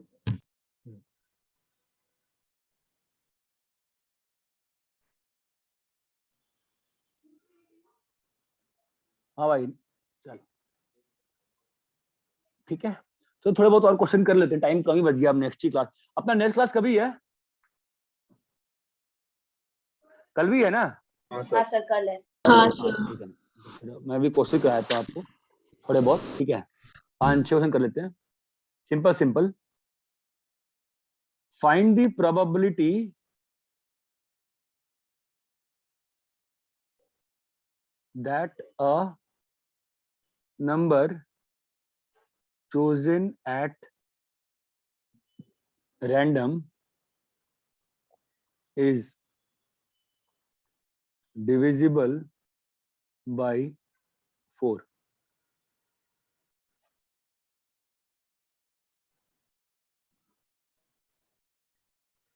हाँ भाई, चल ठीक है। तो थोड़े बहुत और क्वेश्चन कर लेते हैं, टाइम कम ही बच गया। अब नेक्स्ट ही क्लास, अपना नेक्स्ट क्लास कभी है? कल भी है ना?
हाँ सर कल है। हाँ
हाँ
सर।
ठीक है, मैं भी कोशिश कराया था आपको थोड़े बहुत। ठीक है, 5-6 क्वेश्चन कर लेते हैं, simple simple. Find the probability that a number chosen at random is divisible by 4.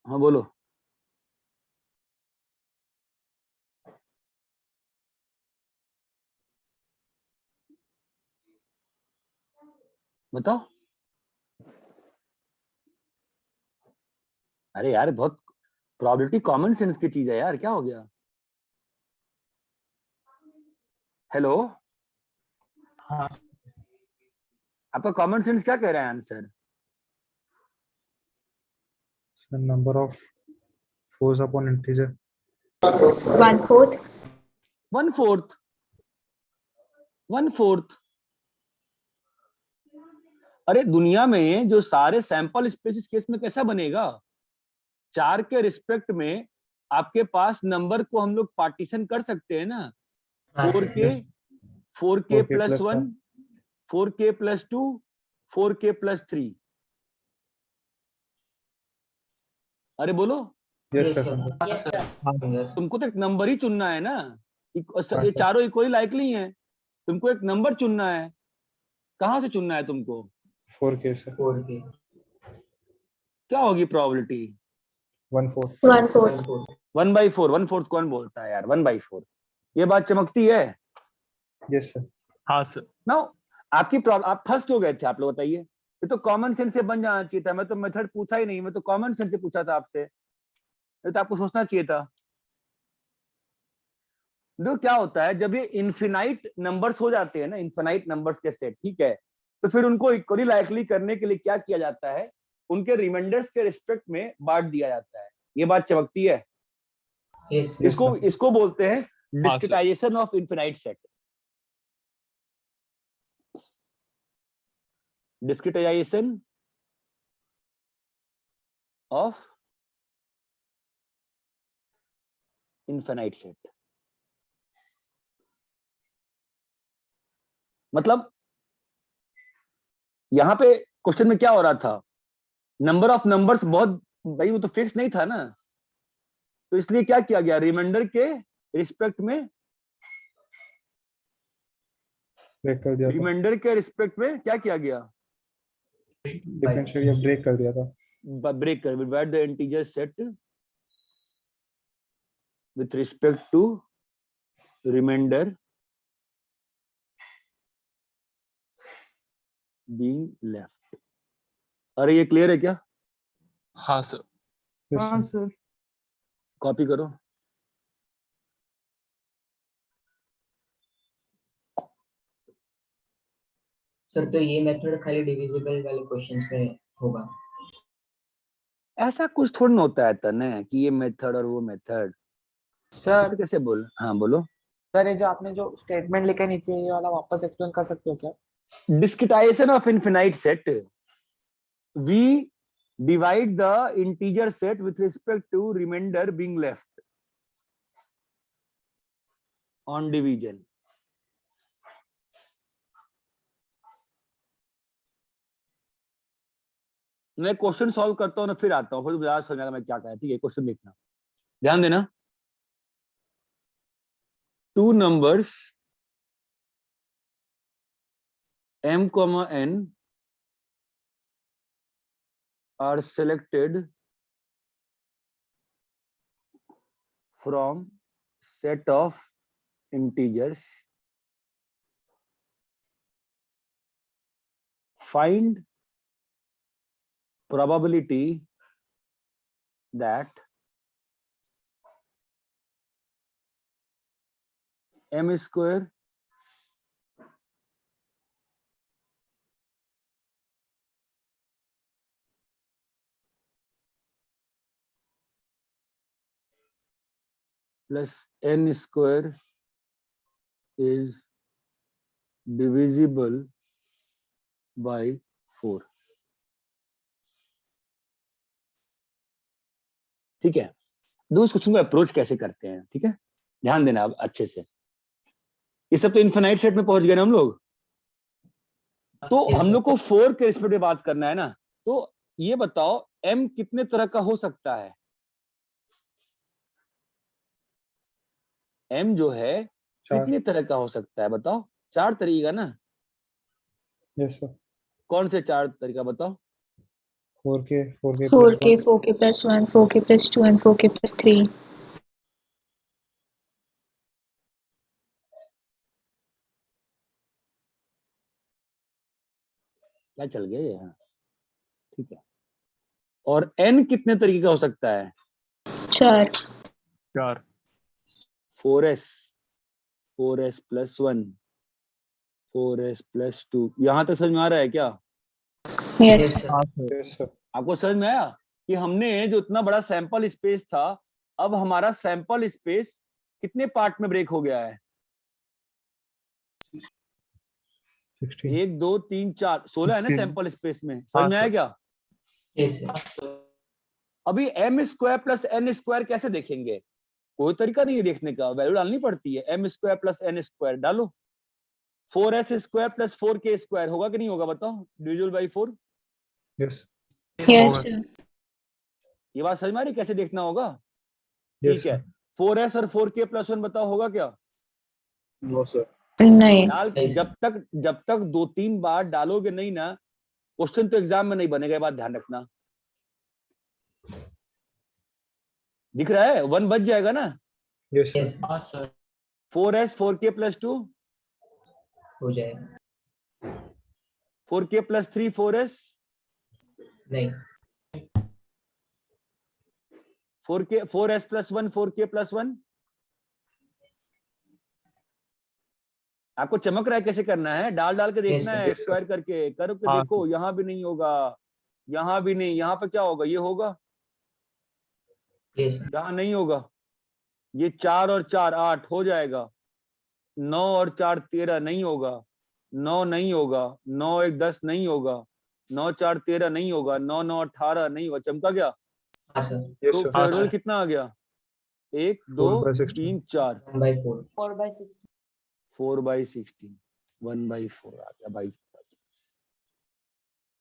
हाँ बोलो। बताओ। अरे यार, बहुत प्रोबेबिलिटी कॉमन सेंस की चीज है यार, क्या हो गया? हेलो,
हाँ
आपका कॉमन सेंस क्या कह रहा है answer?
Number of force upon integer.
1/4।
1/4। 1/4। अरे दुनिया में जो सारे सैंपल स्पेसिस केस में कैसा बनेगा? 4 के रिस्पेक्ट में आपके पास नंबर को हम लोग पार्टीशन कर सकते हैं ना।
हाँ
4k,
sir.
4k plus
plus
1, 4k plus 2, 4k plus 3। अरे बोलो।
Yes
yes
sir.
Sir. Yes
तुमको तो एक नंबर ही चुनना है ना।
हाँ,
ये
सर।
चारों इक्वली लाइकली हैं, तुमको एक नंबर चुनना है। कहां से चुनना है तुमको?
4k sir.
4k।
क्या होगी प्रोबेबिलिटी?
1/4।
1/4।
1/4। 1/4 कौन बोलता है यार? 1/4। ये बात चमकती है।
Yes sir.
हाँ सर।
नाउ आपकी आप फंस क्यों गए थे? आप लोग बताइए। ये तो कॉमन सेंस से बन जाना चाहिए था। मैं तो मेथड पूछा ही नहीं, मैं तो कॉमन सेंस से पूछा था आपसे। ये तो आपको सोचना चाहिए था। देखो क्या होता है, जब ये इनफिनाइट नंबर्स हो जाते हैं ना, इनफिनाइट नंबर्स के सेट, ठीक है, तो फिर उनको इक्वली लाइकली करने के लिए क्या किया जाता है? उनके रिमाइंडर्स के रिस्पेक्ट में बांट दिया जाता है। ये बात चमकती है।
यस
इसको बोलते हैं
हाँ, sir.
Discretization of infinite set. Discretization of infinite set मतलब यहां पे क्वेश्चन में क्या हो रहा था? नंबर ऑफ नंबर्स बहुत, भाई वो तो फिक्स नहीं था ना, तो इसलिए क्या किया गया? रिमाइंडर के रिस्पेक्ट में,
ब्रेक कर दिया था।
रिमाइंडर के रिस्पेक्ट में क्या किया गया?
डिफरेंशिएट या ब्रेक कर दिया था।
ब्रेक कर, divide the integer set with respect to remainder being left. अरे ये क्लियर है क्या?
हाँ सर।
यस
हाँ
सर।
सर।
कॉपी करो।
सर, तो ये मेथड खाली डिविजिबल वाले क्वेश्चंस में होगा?
ऐसा कुछ थोड़ा ना होता है तने कि ये मेथड और वो मेथड।
सर
ऐसे कैसे बोल? हाँ बोलो।
सर ये जो आपने जो स्टेटमेंट लिखा है नीचे, ये वाला वापस एक्सप्लेन कर सकते हो क्या?
Discretization of infinite set, we divide the integer set with respect to remainder being left on division. मैं क्वेश्चन सॉल्व करता हूँ ना, फिर आता हूँ, फिर याद समझ आएगा मैं क्या कहा। ठीक है, क्वेश्चन देखना, ध्यान देना। two numbers m comma n are selected from set of integers. Find probability that m square plus n square is divisible by 4. ठीक है, दो इस क्वेश्चन को अप्रोच कैसे करते हैं, ठीक है, ध्यान देना अब अच्छे से। ये सब तो इनफिनाइट सेट में पहुंच गए ना हम लोग, तो
Yes,
हम
sir.
लोग को 4 के रिस्पेक्ट में बात करना है ना। तो ये बताओ m कितने तरह का हो सकता है? m जो है
चार।
कितने तरह का हो सकता है बताओ? 4 तरीके का ना।
Yes sir.
कौन से 4 तरीका बताओ?
4k 4k
4k, 4k plus 1, 4k plus 2, and 4k plus 3.
क्या चल गया ये? हाँ, ठीक है। और n कितने तरीके का हो सकता है?
4.
4
4s 4s plus 1 4s plus 2। यहां तक समझ में आ रहा है क्या?
Yes,
Yes.
sir.
हाँ सर
यस सर।
आपको समझ में आया कि हमने जो इतना बड़ा सैंपल स्पेस था, अब हमारा सैंपल स्पेस कितने पार्ट में ब्रेक हो गया है?
16।
1 2 3 4 16 है ना
16
सैंपल स्पेस में।
हाँ,
समझ में आया
सर।
क्या?
Yes, sir.
अभी m square plus n square कैसे देखेंगे? कोई तरीका नहीं है देखने का, वैल्यू डालनी पड़ती है। m square plus n square डालो। 4s square plus 4k square होगा कि नहीं होगा बताओ? Divisible by 4।
यस
Yes,
होगा।
sir.
ये बात समझ में आ रही कैसे देखना होगा?
यस
ठीक है। 4s और 4k प्लस 1 बताओ होगा क्या?
No sir.
नहीं.
डाल
नहीं, सर.
जब तक 2-3 बार डालोगे नहीं ना, क्वेश्चन तो एग्जाम में नहीं बनेगा। ये बात ध्यान रखना। दिख रहा है? 1 बच जाएगा ना?
Yes
Yes,
sir.
sir.
4s 4k plus 2
हो जाएगा।
4k प्लस 3 4s
नहीं.
4s plus 1 4k plus 1। आपको चमक रहा है कैसे करना है? डाल डाल के देखना
Yes, sir.
है, स्क्वायर करके करो के
हाँ,
देखो। यहाँ भी नहीं होगा, यहाँ भी नहीं, यहाँ पे क्या होगा? ये होगा,
Yes, sir.
यहाँ नहीं होगा। ये 4 और 4 8 हो जाएगा। 9 और 4 13 नहीं होगा। 9 नहीं होगा। 9 1 10 नहीं होगा। 9 4 13 नहीं होगा। 9 9 18 नहीं होगा। चमका गया?
हाँ, sir.
यस
तो
सर।
हाँ,
फेयरवेल
सर।
कितना आ गया? 1 2
4/16।
3 4
1/4.
4/16 1/4 आ गया भाई।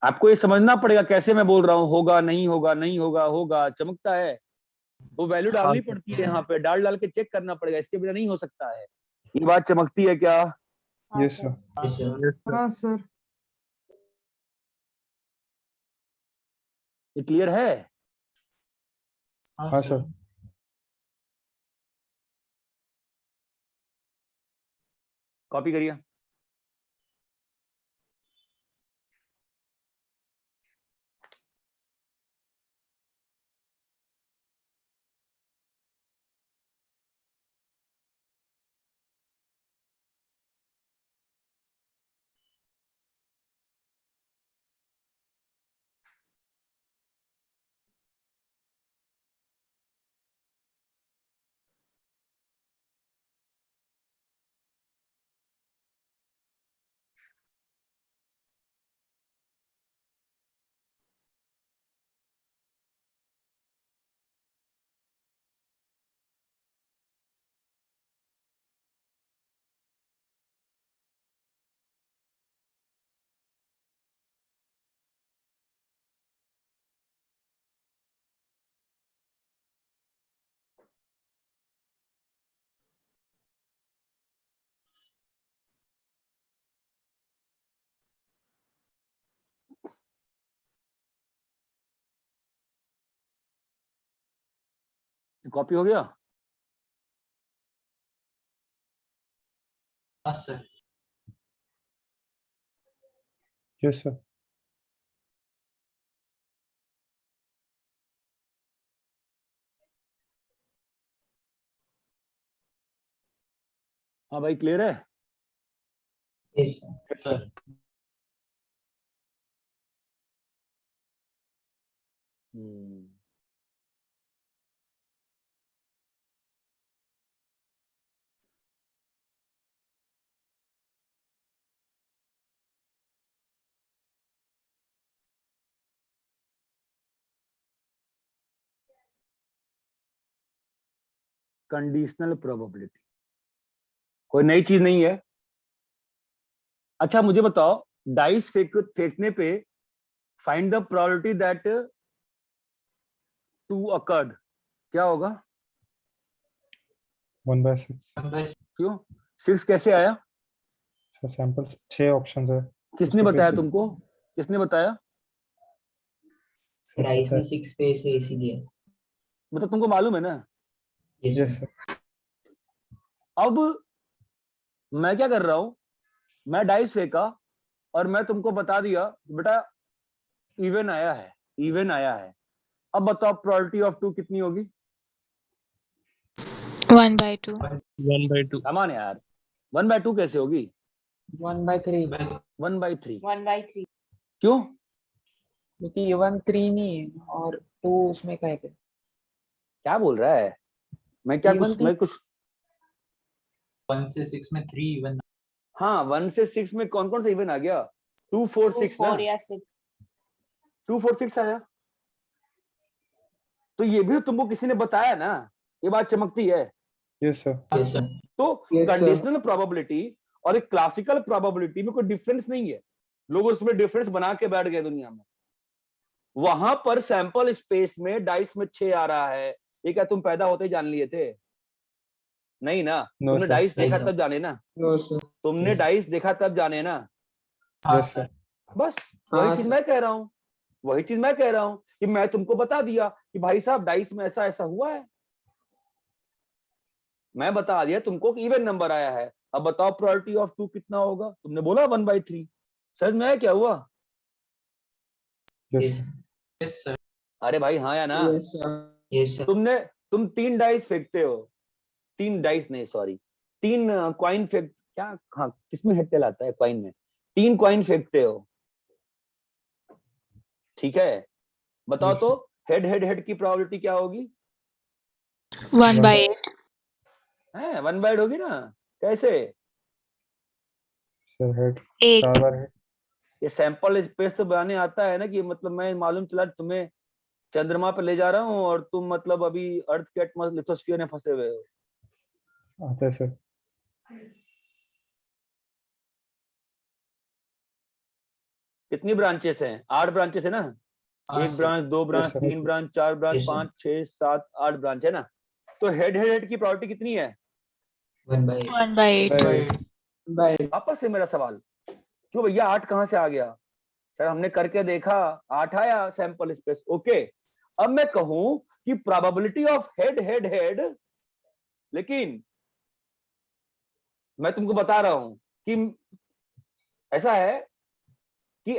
आपको ये समझना पड़ेगा कैसे मैं बोल रहा हूँ। होगा नहीं होगा, नहीं होगा होगा, चमकता है। वो वैल्यू
हाँ,
डालनी पड़ती है, यहाँ पे डाल डाल के चेक करना पड़ेगा, इसके बिना नहीं हो सकता है। ये बात चमकती है क्या?
Yes sir.
Yes, sir.
Yes sir.
हाँ सर।
ये क्लियर है?
हाँ सर।
कॉपी करिए। कॉपी हो गया?
हाँ सर।
Yes sir.
हाँ भाई, क्लियर है?
yes sir.
सर
हम्म, कंडीशनल प्रोबेबिलिटी कोई नई चीज नहीं है। अच्छा मुझे बताओ, डाइस फेंकने पे find the probability that 2 occurred, क्या होगा?
1/6।
क्यों 6 कैसे आया?
सर सैंपल्स 6 ऑप्शंस है।
किसने
उसमें
बताया
से
तुमको? किसने बताया?
सर
राइस
पता
में
है।
6 स्पेस है इसीलिए।
मतलब तुमको मालूम है ना?
yes
yes
sir.
सर।
अब मैं क्या कर रहा हूं, मैं डाइस फेंका और मैं तुमको बता दिया बेटा इवन आया है, इवन आया है। अब बताओ प्रोबेबिलिटी ऑफ 2 कितनी होगी?
1/2.
1/2
सामान यार, 1/2 कैसे होगी?
1/3
1/3
1/3
क्यों?
क्योंकि इवन 3 नहीं है और 2 उसमें का है।
क्या बोल रहा है? मैं क्या
Even
कुछ मैं कुछ
1 से 6 में 3 इवन।
हाँ 1 से 6 में कौन कौन सा इवन आ गया? 2 4 6 ना?
4 या 6
2 4 6 आया। तो ये भी तुमको किसी ने बताया ना, ये बात चमकती है।
Yes sir.
yes sir.
तो
Yes, sir.
कंडीशनल प्रोबेबिलिटी और एक क्लासिकल प्रोबेबिलिटी में कोई डिफरेंस नहीं है। लोग उसमें डिफरेंस बना के बैठ गए दुनिया में। वहां पर सैंपल स्पेस में डाइस में 6 आ रहा है, ये क्या तुम पैदा होते ही जान लिए थे? नहीं ना,
नो
तुमने
सर।
डाइस
नहीं
देखा
सर।
तब जाने ना,
No, sir.
तुमने
Yes.
डाइस देखा तब जाने ना।
हाँ
यस
सर।
सर।
बस
हाँ,
वही चीज
सर।
मैं कह रहा हूं, वही चीज मैं कह रहा हूं कि मैं तुमको बता दिया कि भाई साहब डाइस में ऐसा ऐसा हुआ है। मैं बता दिया तुमको कि इवन नंबर आया है। अब बताओ प्रोबेबिलिटी ऑफ 2 कितना होगा? तुमने बोला 1/3। समझ में आया क्या हुआ?
yes
yes
sir.
Yes sir.
अरे भाई हाँ या ना?
Yes, sir.
yes sir.
तुम 3 डाइस फेंकते हो, 3 डाइस नहीं सॉरी 3 कॉइन फेंक, क्या हाँ किसमें हेड टेल आता है? कॉइन में 3 कॉइन फेंकते हो, ठीक है? बताओ
Yes,
तो हेड हेड हेड की प्रोबेबिलिटी क्या होगी?
1/8.
है 1/8 होगी ना? कैसे?
Sir head
8.
4 बार है।
ये सैंपल स्पेस तो बनाने आता है ना, कि मतलब मैं मालूम चला तुम्हें चंद्रमा पे ले जा रहा हूँ और तुम मतलब अभी अर्थ के एटमॉस्फेयर लिथोस्फीयर में फंसे हुए हो।
आता है सर।
कितनी ब्रांचेस हैं? 8 ब्रांचेस है ना?
हाँ
एक
sir.
Branch, 2 branch,
sir.
3 branch, 4 branch,
Yes, sir.
5 6 7 8 branch है ना? तो हेड हेड हेड की प्रोबेबिलिटी कितनी है?
1/8.
1/8.
By
वापस से मेरा सवाल, क्यों भैया 8 कहां से आ गया? सर हमने करके देखा 8 आया सैंपल स्पेस। ओके, अब मैं कहूं कि probability of head head head, लेकिन मैं तुमको बता रहा हूं कि ऐसा है कि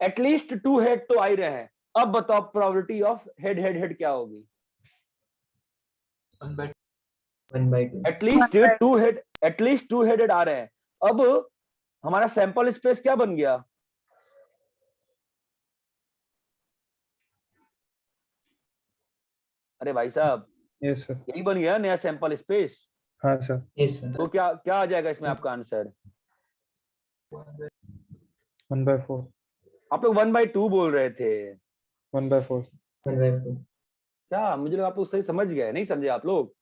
एटलीस्ट 2 हेड तो आ ही रहे हैं। अब बताओ probability of head head head क्या होगी?
1/2.
एटलीस्ट 2 हेड, एटलीस्ट 2 हेडेड आ रहे हैं। अब हमारा सैंपल स्पेस क्या बन गया? अरे भाई साहब,
यस सर।
यही बन गया नया सैंपल स्पेस।
हाँ सर।
yes sir.
तो क्या क्या आ जाएगा इसमें आपका आंसर?
1/4।
आप लोग 1/2 बोल रहे थे।
1/4।
1/2.
क्या मुझे लगा आप लोग सही समझ गए, नहीं समझे आप लोग?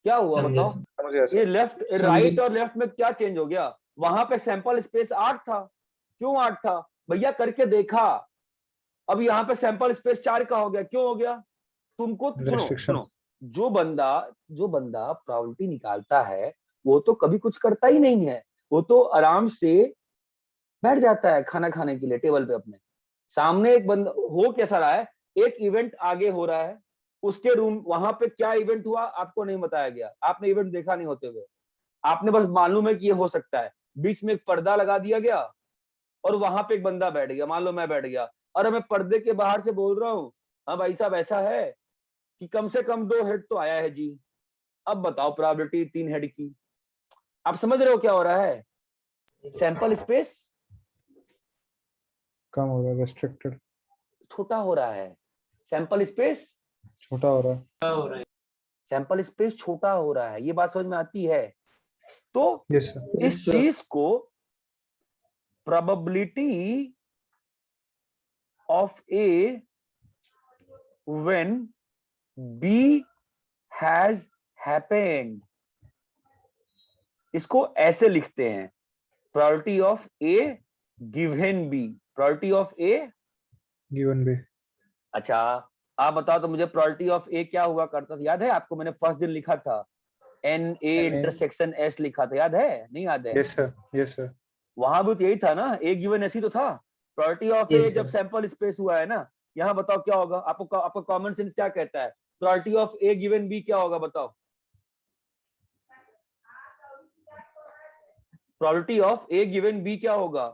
क्या हुआ
समझे
बताओ?
sir.
समझ गया
ये
सर।
लेफ्ट राइट और लेफ्ट में क्या चेंज हो गया? वहां पे सैंपल स्पेस 8 था। क्यों 8 था भैया? करके देखा। अब यहाँ पे सैंपल स्पेस 4 का हो गया। क्यों हो गया? तुमको सुनो
Restrictions.
सुनो, जो बंदा प्रोबेबिलिटी निकालता है वो तो कभी कुछ करता ही नहीं है। वो तो आराम से बैठ जाता है खाना खाने के लिए टेबल पे अपने सामने। एक बंदा हो कैसा रहा है, एक इवेंट आगे हो रहा है, उसके रूम वहां पे क्या इवेंट हुआ आपको नहीं बताया गया, आपने इवेंट देखा नहीं होते हुए, आपने बस मालूम है कि ये हो सकता है, बीच में एक पर्दा लगा दिया गया और वहां पे एक बंदा बैठ गया, मान लो मैं बैठ गया और मैं पर्दे के बाहर से बोल रहा हूँ, हाँ भाई साहब ऐसा है कि कम से कम 2 हेड तो आया है जी, अब बताओ प्रोबेबिलिटी 3 हेड की। आप समझ रहे हो क्या हो रहा है? सैंपल स्पेस
कम हो रहा है, रेस्ट्रिक्टेड
छोटा हो रहा है, सैंपल स्पेस
छोटा हो रहा है।
क्या हो रहा है?
सैंपल स्पेस छोटा हो रहा है, ये बात समझ में आती है? तो
यस सर।
इस चीज को probability of A when B has happened, इसको ऐसे लिखते हैं, probability of A given B, probability of A
given B.
अच्छा आप बताओ तो मुझे प्रोबेबिलिटी ऑफ ए क्या हुआ करता था, याद है आपको? मैंने फर्स्ट दिन लिखा था एन ए इंटरसेक्शन एस लिखा था, याद है? नहीं याद है?
Yes sir, yes sir.
वहां भी तो यही था ना, ए गिवन ऐसी तो था। प्रोबेबिलिटी ऑफ ए
Yes,
जब
sir.
सैंपल स्पेस हुआ है ना, यहाँ बताओ क्या होगा? आपको कॉमन सेंस क्या कहता है? Probability of A given B क्या होगा बताओ? Probability of A given B क्या होगा?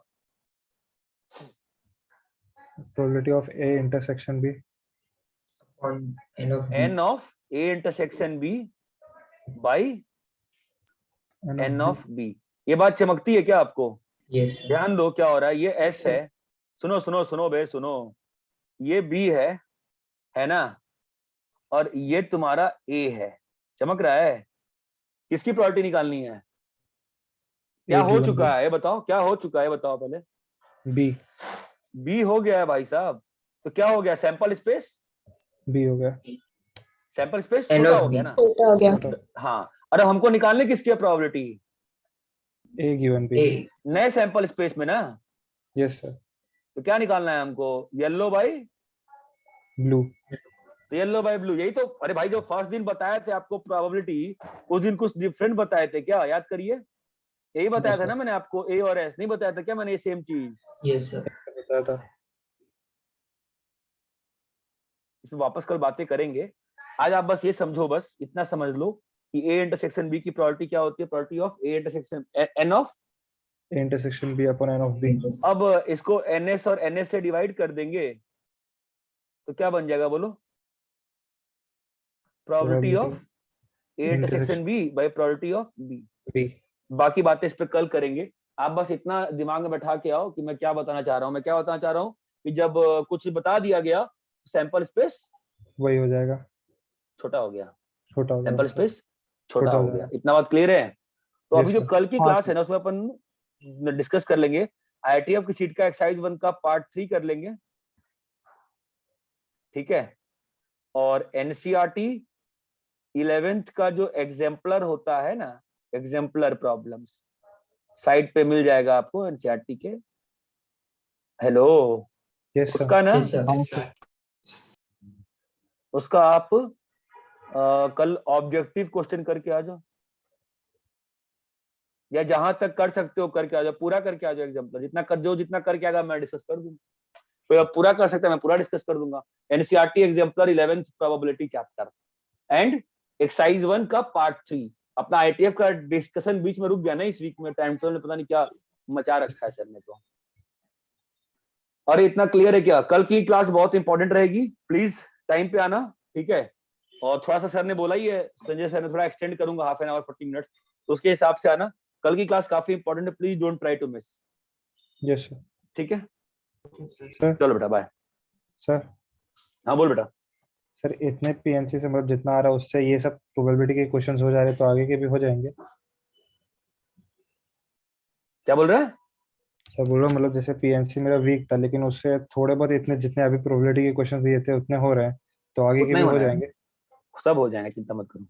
Probability of A intersection B
On n of b.
N of A intersection B by N of B. ये बात चमकती है क्या आपको?
Yes, sir.
ध्यान दो क्या हो रहा है, ये एस है, सुनो सुनो सुनो बे सुनो, ये बी है ना, और ये तुम्हारा ए है, चमक रहा है? किसकी प्रोबेबिलिटी निकालनी है? क्या हो चुका है ये बताओ, क्या हो चुका है बताओ पहले?
बी।
बी हो गया है भाई साहब, तो क्या हो गया? सैंपल स्पेस
बी हो गया।
सैंपल स्पेस
N
छोटा
of
हो गया
B.
ना?
छोटा हो गया।
हाँ, अरे हमको निकालने किसकी है probability?
A given B.
A.
नए सैंपल स्पेस में ना,
यस सर।
तो क्या निकालना है हमको? Yellow by
blue.
तो येलो बाई ब्लू, यही तो। अरे भाई जो फर्स्ट दिन बताए थे आपको प्रोबेबिलिटी, उस दिन कुछ डिफरेंट बताए थे क्या? याद करिए, यही बताया था ना मैंने आपको, ए और एस नहीं बताया था क्या मैंने? ये सेम चीज
Yes, sir.
बताया था।
इसमें वापस कल बातें करेंगे, आज आप बस ये समझो, बस इतना समझ लो कि ए इंटरसेक्शन बी की प्रोबेबिलिटी क्या होती है? Probability of A intersection N of,
A intersection B upon N of B.
अब इसको एन एस और एन एस से डिवाइड कर देंगे तो क्या बन जाएगा बोलो? Probability of A intersection B by probability of B.
B.
बाकी बातें इस पे कल करेंगे, आप बस इतना दिमाग में बैठा के आओ कि मैं क्या बताना चाह रहा हूँ। मैं क्या बताना चाह रहा हूँ कि जब कुछ बता दिया गया, सैंपल स्पेस
वही हो जाएगा,
छोटा हो गया,
छोटा हो
सैंपल
जाएगा।
स्पेस छोटा
छोटा
हो
हो
गया।
जाएगा।
इतना बात क्लियर है? तो
Yes,
अभी जो
sir.
कल की
हाँ,
क्लास है ना, उसमें अपन डिस्कस कर लेंगे, आईआईटीएफ की सीट का एक्सरसाइज 1 का पार्ट 3 कर लेंगे, ठीक है? और एनसीईआरटी 11th का जो एग्जाम्पलर होता है ना, एग्जाम्पलर प्रॉब्लम्स साइट पे मिल जाएगा आपको एनसीईआरटी के। Hello,
Yes, sir.
उसका ना,
Yes, sir.
Yes, sir.
उसका आप कल ऑब्जेक्टिव क्वेश्चन करके आ जाओ, या जहां तक कर सकते हो करके आ जाओ, पूरा करके आ जाओ एग्जाम्पल, जितना करके आएगा मैं डिस्कस कर दूंगा। तो आप पूरा कर सकते हैं, मैं पूरा डिस्कस कर दूंगा। NCERT exemplar 11th probability chapter and exercise 1 का पार्ट 3। अपना आईटीएफ का डिस्कशन बीच में रुक गया ना इस वीक में, टाइम टेबल में पता नहीं क्या मचा रखा है सर ने तो। और इतना क्लियर है क्या? कल की क्लास बहुत इंपॉर्टेंट रहेगी, प्लीज टाइम पे आना, ठीक है? और थोड़ा सा सर ने बोला ही है, संजय सर ने थोड़ा एक्सटेंड करूंगा, हाफ एन आवर 40 मिनट्स, तो उसके हिसाब से आना। कल की क्लास काफी इंपॉर्टेंट है, please don't try to miss,
Yes, sir.
ठीक है?
Okay, sir.
Sir.
चलो बेटा, बाय।
सर,
हाँ बोल बेटा।
सर इतने पीएनसी से मतलब जितना आ रहा है उससे ये सब प्रोबेबिलिटी के क्वेश्चंस हो जा रहे हैं, तो आगे के भी हो जाएंगे?
क्या बोल रहा है?
सर बोल रहा हूँ मतलब जैसे पीएनसी मेरा वीक था, लेकिन उससे थोड़े बहुत इतने जितने अभी प्रोबेबिलिटी के क्वेश्चन दिए थे उतने हो रहे हैं, तो आगे के
उतना
भी
ही
हो
होना है,
जाएंगे?
सब हो जाएंगे, चिंता मत करो।